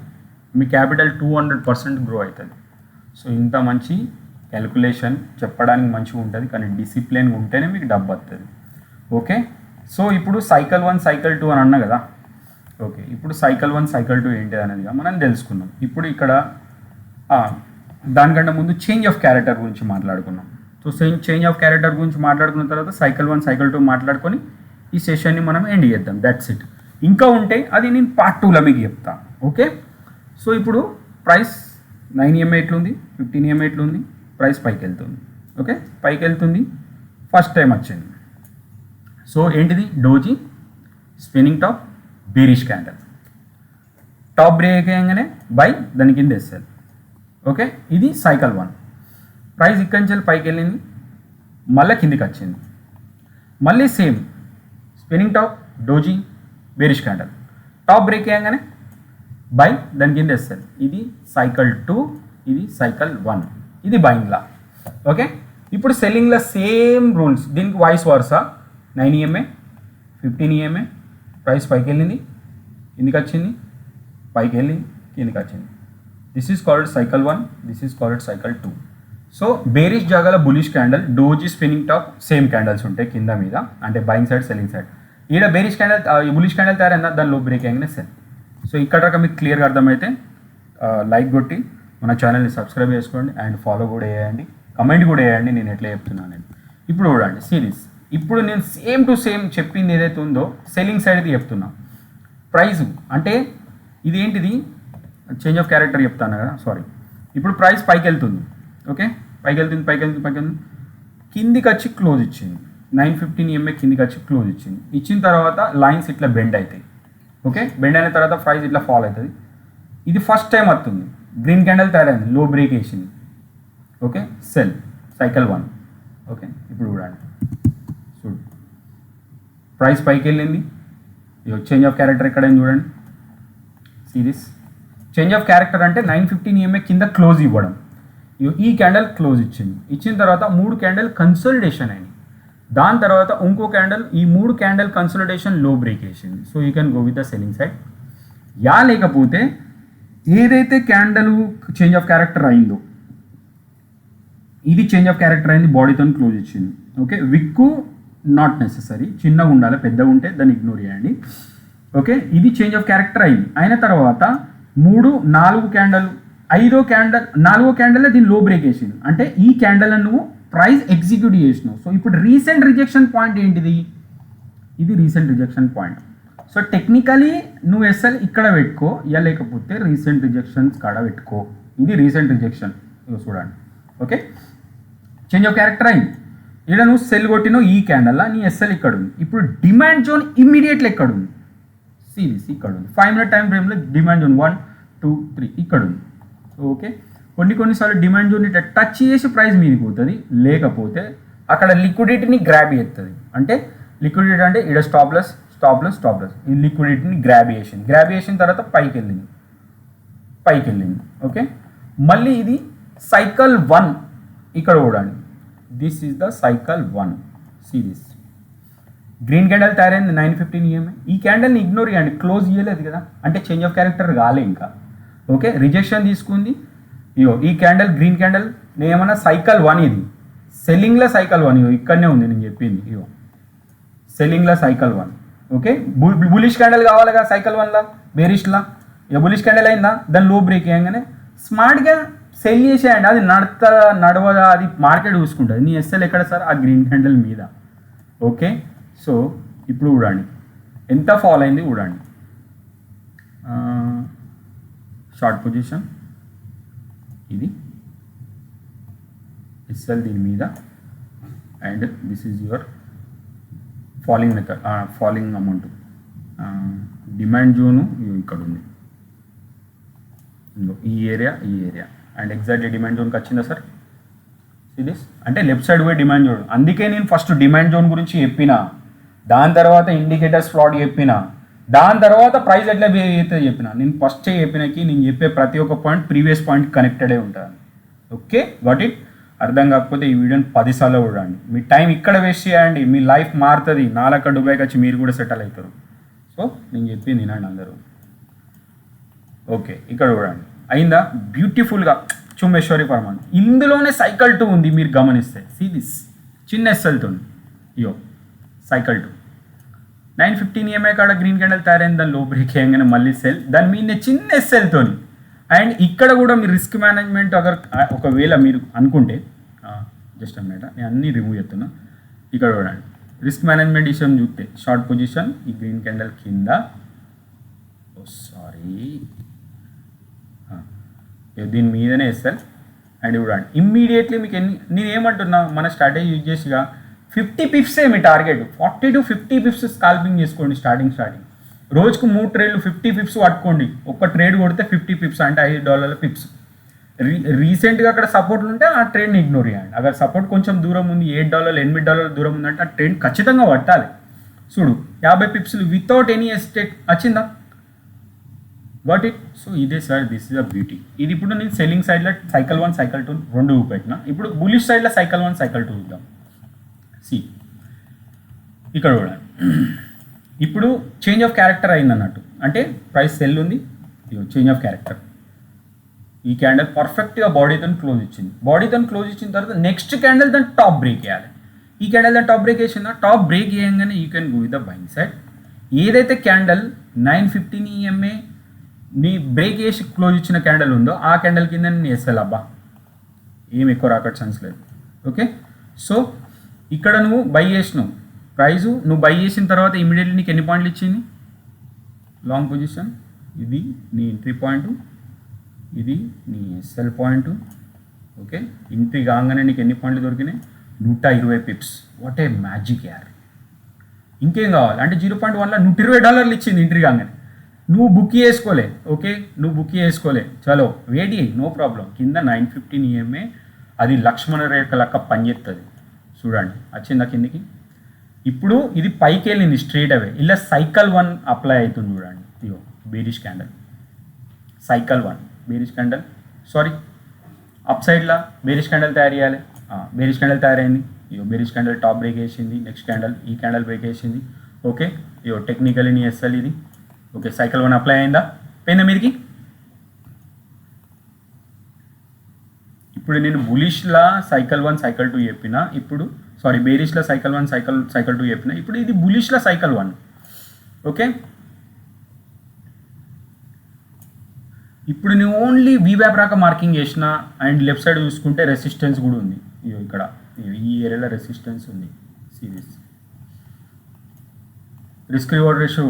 మీ క్యాపిటల్ 200% గ్రో అవుతుంది. సో ఇంత మంచి క్యాలిక్యులేషన్ చెప్పడానికి మంచిగా ఉంటుంది, కానీ డిసిప్లిన్ ఉంటేనే మీకు డబ్బు వస్తుంది. ఓకే, సో ఇప్పుడు సైకిల్ 1 సైకిల్ 2 అని అన్నా కదా. ఓకే, ఇప్పుడు సైకిల్ 1 సైకిల్ 2 ఏంటి అనేది మనం తెలుసుకుందాం. ఇప్పుడు ఇక్కడ దానికంటే ముందు చేంజ్ ఆఫ్ క్యారెక్టర్ గురించి మాట్లాడుకున్నాం. సో చేంజ్ ఆఫ్ క్యారెక్టర్ గురించి మాట్లాడుకున్న తర్వాత సైకిల్ 1 సైకిల్ 2 మాట్లాడుకొని ఈ సెషన్ని మనం ఎండ్ చేద్దాం, దట్స్ ఇట్. ఇంకా ఉంటే అది నేను పార్ట్ 2లో మీకు చెప్తాను. ఓకే, సో ఇప్పుడు ప్రైస్ 9 EMA ఎట్లుంది, 15 EMA ఎట్లుంది, ప్రైస్ పైకి వెళ్తుంది. ఓకే, పైకి వెళ్తుంది, ఫస్ట్ టైం వచ్చింది. సో ఏంటిది, doji spinning top bearish candle, top break అయ్యగానే బై, దాని కింద ఎస్ఎల్. ఓకే, ఇది సైకిల్ 1. ప్రైస్ ఇక్కడి నుంచి పైకి వెళ్ళింది, మళ్ళీ కిందికి వచ్చింది, మళ్ళీ same spinning top, doji, bearish candle, top break చేయగానే బై, దాని కింద ఎస్ఎల్. ఇది సైకిల్ 2, ఇది సైకిల్ 1, ఇది బయింగ్లా. ఓకే, ఇప్పుడు సెల్లింగ్లో సేమ్ రూల్స్, దీనికి vice versa. 9 EMA, 15 EMA, price పైకి వెళ్ళింది, కిందికి వచ్చింది, పైకి వెళ్ళింది, కిందికి వచ్చింది. This is called cycle 1, this is called cycle 2. So bearish జాగాల bullish candle, doji, spinning top same candles ఉంటాయి కింద మీద, అంటే బయింగ్ సైడ్, సెల్లింగ్ సైడ్. ఈడ బేరిష్ క్యాండల్, బులిష్ క్యాండల్ తయారైందా, దాని లో బ్రేక్ అయ్యింది సెల్. సో ఇక్కడ దాకా మీకు క్లియర్గా అర్థమైతే లైక్ కొట్టి మన ఛానల్ని సబ్స్క్రైబ్ చేసుకోండి అండ్ ఫాలో కూడా చేయండి, కమెంట్ కూడా చేయండి నేను ఎట్లా చెప్తున్నాను నేను. ఇప్పుడు చూడండి సిరీస్, ఇప్పుడు నేను సేమ్ టు సేమ్ చెప్పింది ఏదైతే ఉందో సెల్లింగ్ సైడ్ది చెప్తున్నా. ప్రైస్ అంటే ఇది ఏంటిది, చేంజ్ ఆఫ్ క్యారెక్టర్ చెప్తాను కదా, సారీ. ఇప్పుడు ప్రైస్ పైకి వెళ్తుంది, ఓకే, పైకి వెళ్తుంది, పైకి వెళ్తుంది, పైకి వెళ్తుంది, కిందికి వచ్చి క్లోజ్ ఇచ్చింది. 915 EMA కిందికి వచ్చి క్లోజ్ ఇచ్చింది. ఇచ్చిన తర్వాత లైన్స్ ఇట్లా బెండ్ అవుతాయి, ఓకే, బెండ్ అయిన తర్వాత ప్రైస్ ఇట్లా ఫాల్ అవుతుంది. ఇది ఫస్ట్ టైం వస్తుంది, గ్రీన్ క్యాండల్ తయారైంది, లో బ్రేక్ వేసింది, ఓకే, సెల్, సైకిల్ 1. ఓకే, ఇప్పుడు చూడండి, చూడు ప్రైస్ పైకి వెళ్ళింది, చేంజ్ ఆఫ్ క్యారెక్టర్ ఎక్కడైంది చూడండి. సిరీస్ చేంజ్ ఆఫ్ క్యారెక్టర్ అంటే 915 EMA కింద క్లోజ్ ఇవ్వడం. ఈ క్యాండల్ క్లోజ్ ఇచ్చింది, ఇచ్చిన తర్వాత 3 క్యాండల్ కన్సల్టేషన్ అయింది, దాని తర్వాత ఇంకో క్యాండల్, ఈ 3 క్యాండల్ కన్సల్టేషన్ లో బ్రేక్ వేసింది. So you can go with the selling side. Yeah లేకపోతే ఏదైతే క్యాండల్ చేంజ్ ఆఫ్ క్యారెక్టర్ అయిందో, ఇది చేంజ్ ఆఫ్ క్యారెక్టర్ అయింది, బాడీతో క్లోజ్ ఇచ్చింది, ఓకే. విక్కు నాట్ నెసెసరీ, చిన్నగా ఉండాలి, పెద్దగా ఉంటే దాన్ని ఇగ్నోర్ చేయండి, ఓకే. ఇది చేంజ్ ఆఫ్ క్యారెక్టర్ అయింది, అయిన తర్వాత 3, 4 క్యాండల్, 5వ క్యాండల్, 4వ క్యాండల్ దీన్ని లో బ్రేక్ వేసింది, అంటే ఈ క్యాండల్ నువ్వు ప్రైస్ ఎగ్జిక్యూట్ చేసినావు. సో ఇప్పుడు రీసెంట్ రిజెక్షన్ పాయింట్ ఏంటిది, ఇది recent rejection point. So technically నువ్వు ఎస్ఎల్ ఇక్కడ పెట్టుకో, ఇక లేకపోతే రీసెంట్ రిజెక్షన్స్ కాడ పెట్టుకో. ఇది రీసెంట్ రిజెక్షన్, చూడండి, ఓకే. చేంజ్ ఆఫ్ క్యారెక్టర్ అయింది, ఇక్కడ నువ్వు సెల్ కొట్టినావు ఈ క్యాండల్లా, నీ ఎస్ఎల్ ఇక్కడ ఉంది. ఇప్పుడు డిమాండ్ జోన్ ఇమ్మీడియట్లీ ఎక్కడ ఉంది, సిరీస్ ఇక్కడ ఉంది. 5 minute టైం ఫ్రేమ్లో డిమాండ్ జోన్ 1, 2, 3 ఇక్కడ ఉంది, ఓకే. కొన్నిసార్లు డిమాండ్ జోన్ ఇట్లా టచ్ చేసి ప్రైస్ మీదకి పోతుంది, లేకపోతే అక్కడ లిక్విడిటీని గ్రాబ్ చేస్తుంది. అంటే లిక్విడిటీ అంటే ఇక్కడ స్టాప్లెస్, స్టాప్లెస్, స్టాప్లెస్, ఈ లిక్విడిటీని గ్రాబ్ చేసిన తర్వాత పైకి వెళ్ళింది, ఓకే. మళ్ళీ ఇది సైకిల్ 1 ఇక్కడ చూడండి, this is the cycle 1 series. Green candle తయారైంది 915 EMA, ఈ క్యాండల్ని ఇగ్నోర్ చేయండి, క్లోజ్ ఇవ్వలేదు కదా, అంటే చేంజ్ ఆఫ్ క్యారెక్టర్ కాలే ఇంకా, ఓకే. రిజెక్షన్ తీసుకుంది, ఇయో ఈ క్యాండల్ గ్రీన్ క్యాండల్, నేను ఏమన్నా సైకిల్ 1, ఇది సెల్లింగ్లో సైకిల్ 1, ఇయో ఇక్కడనే ఉంది నేను చెప్పింది, ఇయో సెల్లింగ్లో సైకిల్ 1, ఓకే. బులిష్ క్యాండల్ కావాలి కదా సైకిల్ 1లా, బేరిష్లా, ఇక బులిష్ క్యాండల్ అయిందా, దాన్ని లో బ్రేక్ చేయగానే స్మార్ట్గా సెల్ చేసేయండి, అది నడవదా, అది మార్కెట్ చూసుకుంటుంది. నీ ఎస్ఎల్ ఎక్కడ సార్, ఆ గ్రీన్ క్యాండల్ మీద, ఓకే. సో ఇప్పుడు చూడండి ఎంత ఫాల్ అయింది చూడండి, షార్ట్ పొజిషన్, ఇది ఎస్ఎల్ దీని మీద, and this is your falling method, falling amount. Demand zone ఇక్కడ ఉంది, ఈ ఏరియా అండ్ ఎగ్జాక్ట్లీ డిమాండ్ జోన్కి వచ్చిందా సార్, ఇది అంటే లెఫ్ట్ సైడ్ పోయి డిమాండ్ జోన్. అందుకే నేను ఫస్ట్ డిమాండ్ జోన్ గురించి చెప్పిన, దాని తర్వాత ఇండికేటర్స్ ప్లాట్ చెప్పిన, దాని తర్వాత ప్రైస్ ఎట్లా అయితే చెప్పిన. నేను ఫస్ట్ చెప్పినకి నేను చెప్పే ప్రతి ఒక్క పాయింట్ ప్రీవియస్ పాయింట్ కనెక్టెడే ఉంటాను, ఓకే. Got it. అర్థం కాకపోతే ఈ వీడియోని 10 సార్లు చూడండి, మీ టైం ఇక్కడ వేస్ట్ చేయండి, మీ లైఫ్ మారుతుంది, నాలక దుబాయ్కి వచ్చి మీరు కూడా సెటిల్ అవుతారు. సో నేను చెప్పింది వినండి అందరూ, ఓకే. ఇక్కడ చూడండి అయిందా, బ్యూటిఫుల్గా చుమ్మేశ్వరి పరమాన్, ఇందులోనే సైకిల్ 2 ఉంది మీరు గమనిస్తే, సిరీస్ చిన్న ఎస్ఎల్తో, ఇయో సైకిల్ 2 915 EMA కాడ గ్రీన్ క్యాండల్ తయారైంది, దాని లో బ్రేక్ చేయగానే మళ్ళీ సెల్, దాని మీద చిన్న ఎస్ఎల్తో. అండ్ ఇక్కడ కూడా మీరు రిస్క్ మేనేజ్మెంట్ ఒకవేళ మీరు అనుకుంటే, జస్ట్ అన్నమాట నేను అన్నీ రిమూవ్ చేస్తున్నా. ఇక్కడ చూడండి రిస్క్ మేనేజ్మెంట్ విషయం చూస్తే, షార్ట్ పొజిషన్ ఈ గ్రీన్ క్యాండల్ కింద, దీని మీదనే ఎస్ఎల్. అండ్ చూడండి ఇమ్మీడియట్లీ మీకు నేను ఏమంటున్నా, మన స్ట్రాటజీ యూజ్ చేసిగా 50 pips మీ టార్గెట్, 40 to 50 pips స్కాల్పింగ్ చేసుకోండి స్టార్టింగ్. రోజుకు 3 ట్రేడ్లు 50 pips పట్టుకోండి, ఒక్క ట్రేడ్ కొడితే 50 pips అంటే $5 పిప్స్. రీసెంట్గా అక్కడ సపోర్ట్లు ఉంటే ఆ ట్రెండ్ని ఇగ్నోర్ చేయండి. అక్కడ సపోర్ట్ కొంచెం దూరం ఉంది, $8 $8 దూరం ఉందంటే ఆ ట్రెండ్ ఖచ్చితంగా పట్టాలి. చూడు 50 పిప్స్లు వితౌట్ ఎనీ ఎస్టేట్ వచ్చిందా, గాట్ ఇట్. సో ఇదే sir, this is the beauty. ఇది ఇప్పుడు నేను సెల్లింగ్ సైడ్లో సైకిల్ 1 సైకిల్ 2 రెండు పెట్టిన. ఇప్పుడు బులిష్ సైడ్లో సైకిల్ 1 సైకిల్ 2 చూద్దాం. సి ఇక్కడ కూడా ఇప్పుడు చేంజ్ ఆఫ్ క్యారెక్టర్ అయింది అన్నట్టు, అంటే ప్రైస్ సెల్ ఉంది, చేంజ్ ఆఫ్ క్యారెక్టర్. ఈ క్యాండిల్ పర్ఫెక్ట్గా బాడీతో క్లోజ్ ఇచ్చింది. బాడీతో క్లోజ్ ఇచ్చిన తర్వాత నెక్స్ట్ క్యాండిల్ దాన్ని టాప్ బ్రేక్ వేయాలి. ఈ క్యాండిల్ దాన్ని టాప్ బ్రేక్ వేసిందా, టాప్ బ్రేక్ వేయంగానే you can go with the buying side. ఏదైతే క్యాండిల్ 915 EMA నీ బ్రేక్ వేసి క్లోజ్ ఇచ్చిన క్యాండిల్ ఉందో ఆ క్యాండిల్ కింద నేను వేస్తాను అబ్బా, ఏం ఎక్కువ రాకట్ ఛాన్స్ లేదు. ఓకే, సో ఇక్కడ నువ్వు బై చేసినావు, ప్రైజు నువ్వు బై చేసిన తర్వాత ఇమీడియట్లీ నీకు ఎన్ని పాయింట్లు ఇచ్చింది, లాంగ్ పొజిషన్. ఇది నీ ఎంట్రీ పాయింట్, ఇది నీ ఎస్ఎల్ పాయింట్. ఓకే, ఎంట్రీ కాగానే నీకు ఎన్ని పాయింట్లు దొరికినాయి, 120 పిప్స్. వాట్ ఏ మ్యాజిక్ యార్. ఇంకేం కావాలి అంటే 0.1లో $120 ఇచ్చింది ఎంట్రీ కాగానే. నువ్వు బుక్ చేసుకోలే, ఓకే, నువ్వు బుక్ చేసుకోలే, చలో వెయిట్ చేయి, నో ప్రాబ్లం. కింద 915 EMA అది లక్ష్మణ రేఖ లెక్క పనిచేస్తుంది. చూడండి వచ్చిందా కిందికి. ఇప్పుడు ఇది పైకి వెళ్ళింది స్ట్రేట్ అవే, ఇలా సైకిల్ 1 అప్లై అవుతుంది. చూడండి ఇగో bearish candle, cycle 1 bearish candle, sorry up సైడ్లా బేరిష్ క్యాండల్ తయారు చేయాలి. బేరిష్ క్యాండల్ తయారైంది. ఇగో బేరిష్ క్యాండల్ టాప్ బ్రేక్ వేసింది, నెక్స్ట్ క్యాండల్ ఈ క్యాండల్ బ్రేక్ వేసింది. ఓకే, ఇగో టెక్నికల్ నీ ఎస్ఎల్ ఇది. ఓకే, సైకిల్ 1 అప్లై అయిందా, పోయిందా మీదికి. ఇప్పుడు నేను బులిష్లా సైకిల్ 1 సైకిల్ 2 చెప్పిన, ఇప్పుడు సారీ బేరిష్లో సైకిల్ 1 సైకిల్ 2 చెప్పిన, ఇప్పుడు ఇది బులిష్లో సైకిల్ 1. ఓకే, ఇప్పుడు నువ్వు ఓన్లీ వీబ్యాప్ రాక మార్కింగ్ చేసిన అండ్ లెఫ్ట్ సైడ్ చూసుకుంటే రెసిస్టెన్స్ కూడా ఉంది. ఇగో ఇక్కడ ఈ ఏరియాలో రెసిస్టెన్స్ ఉంది. సిరీస్ రిస్క్ రివార్డ్ రేషియో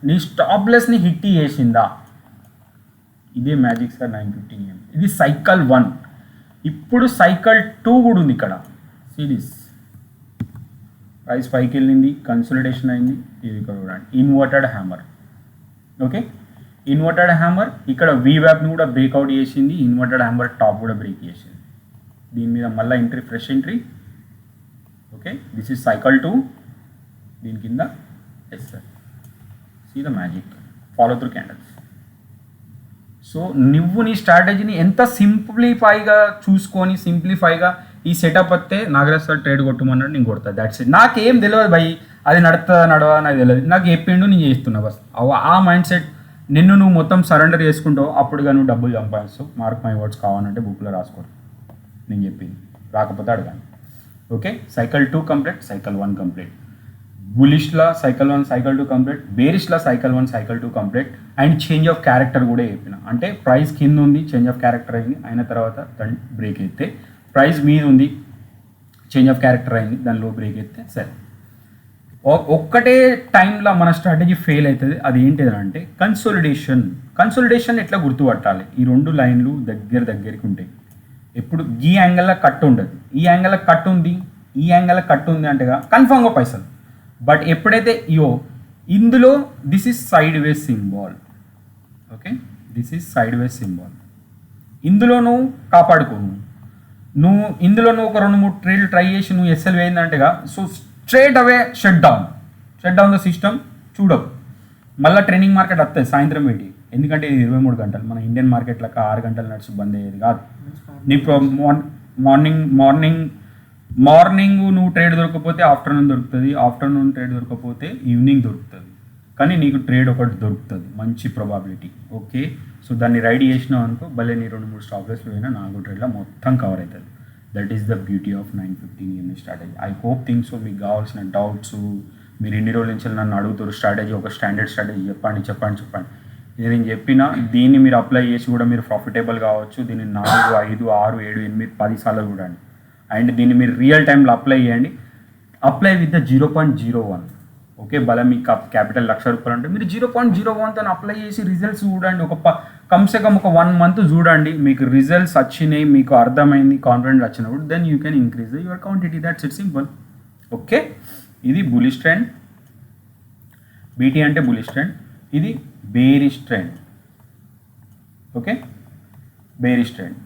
నీ స్టాప్ లెస్ని హిట్ చేసిందా, ఇదే మ్యాజిక్ సార్ 915 EMA. ఇది సైకిల్ 1. ఇప్పుడు సైకిల్ 2 కూడా ఉంది ఇక్కడ. సిరీస్ ప్రైస్ పైకి వెళ్ళింది, కన్సోలిడేషన్ అయింది. ఇది ఇక్కడ చూడండి inverted hammer. Okay, inverted hammer ఇక్కడ వీవ్యాప్ని కూడా బ్రేక్అవుట్ చేసింది, ఇన్వర్టెడ్ హ్యామర్ టాప్ కూడా బ్రేక్ చేసింది. దీని మీద మళ్ళీ entry, fresh entry. Okay, this is cycle 2, దీని కింద yes sir. See the magic, follow through candles. So నువ్వు నీ స్ట్రాటజీని ఎంత సింప్లిఫైగా చూసుకొని సింప్లిఫైగా ఈ సెటప్ వస్తే నాగరాజ్ సార్ ట్రేడ్ కొట్టమన్నాడు, నేను కొడతా. That's it. నాకేం తెలియదు భయ్, అది నడవా నాకు తెలియదు, నాకు చెప్పిండు నేను చేస్తున్నా బస్. ఆ మైండ్ సెట్ నిన్ను నువ్వు మొత్తం సరెండర్ చేసుకుంటావు, అప్పుడుగా నువ్వు డబ్బులు సంపాదిస్తావు. మార్క్ మై వర్డ్స్, కావాలంటే బుక్లో రాసుకోరు, నేను చెప్పింది రాకపోతే అడగాను. Okay, cycle 2 complete, cycle 1 complete. బులిష్లా సైకిల్ 1 సైకిల్ 2 కంప్లీట్, బేరిష్లా cycle 1 cycle 2 complete. And change of character కూడా చెప్పిన, అంటే ప్రైస్ కింద ఉంది, చేంజ్ ఆఫ్ క్యారెక్టర్ అయింది, అయిన తర్వాత దాన్ని బ్రేక్ ఎత్తే. ప్రైస్ మీద ఉంది, చేంజ్ ఆఫ్ క్యారెక్టర్ అయింది, దానిలో బ్రేక్ ఎత్తే సరే. ఒక్కటే టైంలో మన స్ట్రాటజీ ఫెయిల్ అవుతుంది. అది ఏంటిది అంటే కన్సోలిడేషన్. కన్సోలిడేషన్ ఎట్లా గుర్తుపట్టాలి, ఈ రెండు లైన్లు దగ్గరికి ఉంటాయి. ఎప్పుడు ఈ యాంగిల్లో కట్ ఉండదు, ఈ యాంగిల్లో కట్ ఉంది, ఈ యాంగిల్లో కట్ ఉంది అంటేగా కన్ఫామ్గా పైసలు. బట్ ఎప్పుడైతే ఇందులో this is side ways symbol. Okay, this is side ways symbol. ఇందులో నువ్వు కాపాడుకోను, నువ్వు ఇందులో నువ్వు ఒక 2-3 ట్రేడ్లు ట్రై చేసి నువ్వు ఎస్ఎల్ వేయిందంటేగా, so straight away shut down the system. చూడవు మళ్ళీ ట్రెండింగ్ మార్కెట్ వస్తుంది సాయంత్రం పెట్టి, ఎందుకంటే ఇది 23 గంటలు. మన ఇండియన్ మార్కెట్ లెక్క 6 గంటలు నడిచి బంద్ అయ్యేది కాదు. నీకు మార్నింగ్ నువ్వు ట్రేడ్ దొరకకపోతే ఆఫ్టర్నూన్ దొరుకుతుంది, ఆఫ్టర్నూన్ ట్రేడ్ దొరకకపోతే ఈవినింగ్ దొరుకుతుంది, కానీ నీకు ట్రేడ్ ఒకటి దొరుకుతుంది, మంచి ప్రాబబిలిటీ. ఓకే, సో దాన్ని రైడ్ చేసినావు అనుకో, భలే నీ 2-3 స్టాప్ లాస్లు పోయినా 4 ట్రేడ్లో మొత్తం కవర్ అవుతుంది. That is the beauty of 915 EMA strategy. I hope things. So మీకు కావాల్సిన డౌట్స్, మీరు ఇన్ని రోజుల నుంచి నన్ను అడుగుతారు స్ట్రాటజీ, ఒక స్టాండర్డ్ స్ట్రాటజీ చెప్పండి. నేను చెప్పిన దీన్ని మీరు అప్లై చేసి కూడా మీరు ప్రాఫిటబుల్ కావచ్చు. దీన్ని 4, 5, 6, 7, 8, 10 సార్లు చూడండి. అండ్ దీన్ని మీరు రియల్ టైంలో అప్లై చేయండి. Apply with the 0.01. ఓకే, బల మీకు క్యాపిటల్ ₹1,00,000 అంటే మీరు 0.01తో అప్లై చేసి రిజల్ట్స్ చూడండి. కమ్సే కమ్ ఒక 1 month చూడండి, మీకు రిజల్ట్స్ వచ్చినాయి, మీకు అర్థమైంది, కాన్ఫిడెంట్ వచ్చినప్పుడు then you can increase your quantity. That's it, simple. Okay, ఇది బులిష్ ట్రెండ్, బీటీ అంటే బులిష్ ట్రెండ్. ఇది bearish trend. Okay, bearish trend.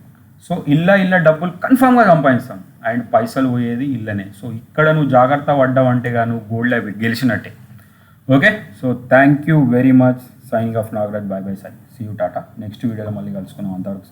So ఇళ్ళ డబ్బులు కన్ఫామ్గా సంపాదిస్తాం అండ్ పైసలు పోయేది ఇళ్ళనే. సో ఇక్కడ నువ్వు జాగ్రత్త పడ్డావంటే నువ్వు గోల్డ్ అవి గెలిచినట్టే. Okay, so thank you very much. Signing off Nagaraj. Bye bye. See you, టాటా. నెక్స్ట్ వీడియోలో మళ్ళీ కలుసుకున్నాం. అంతవరకు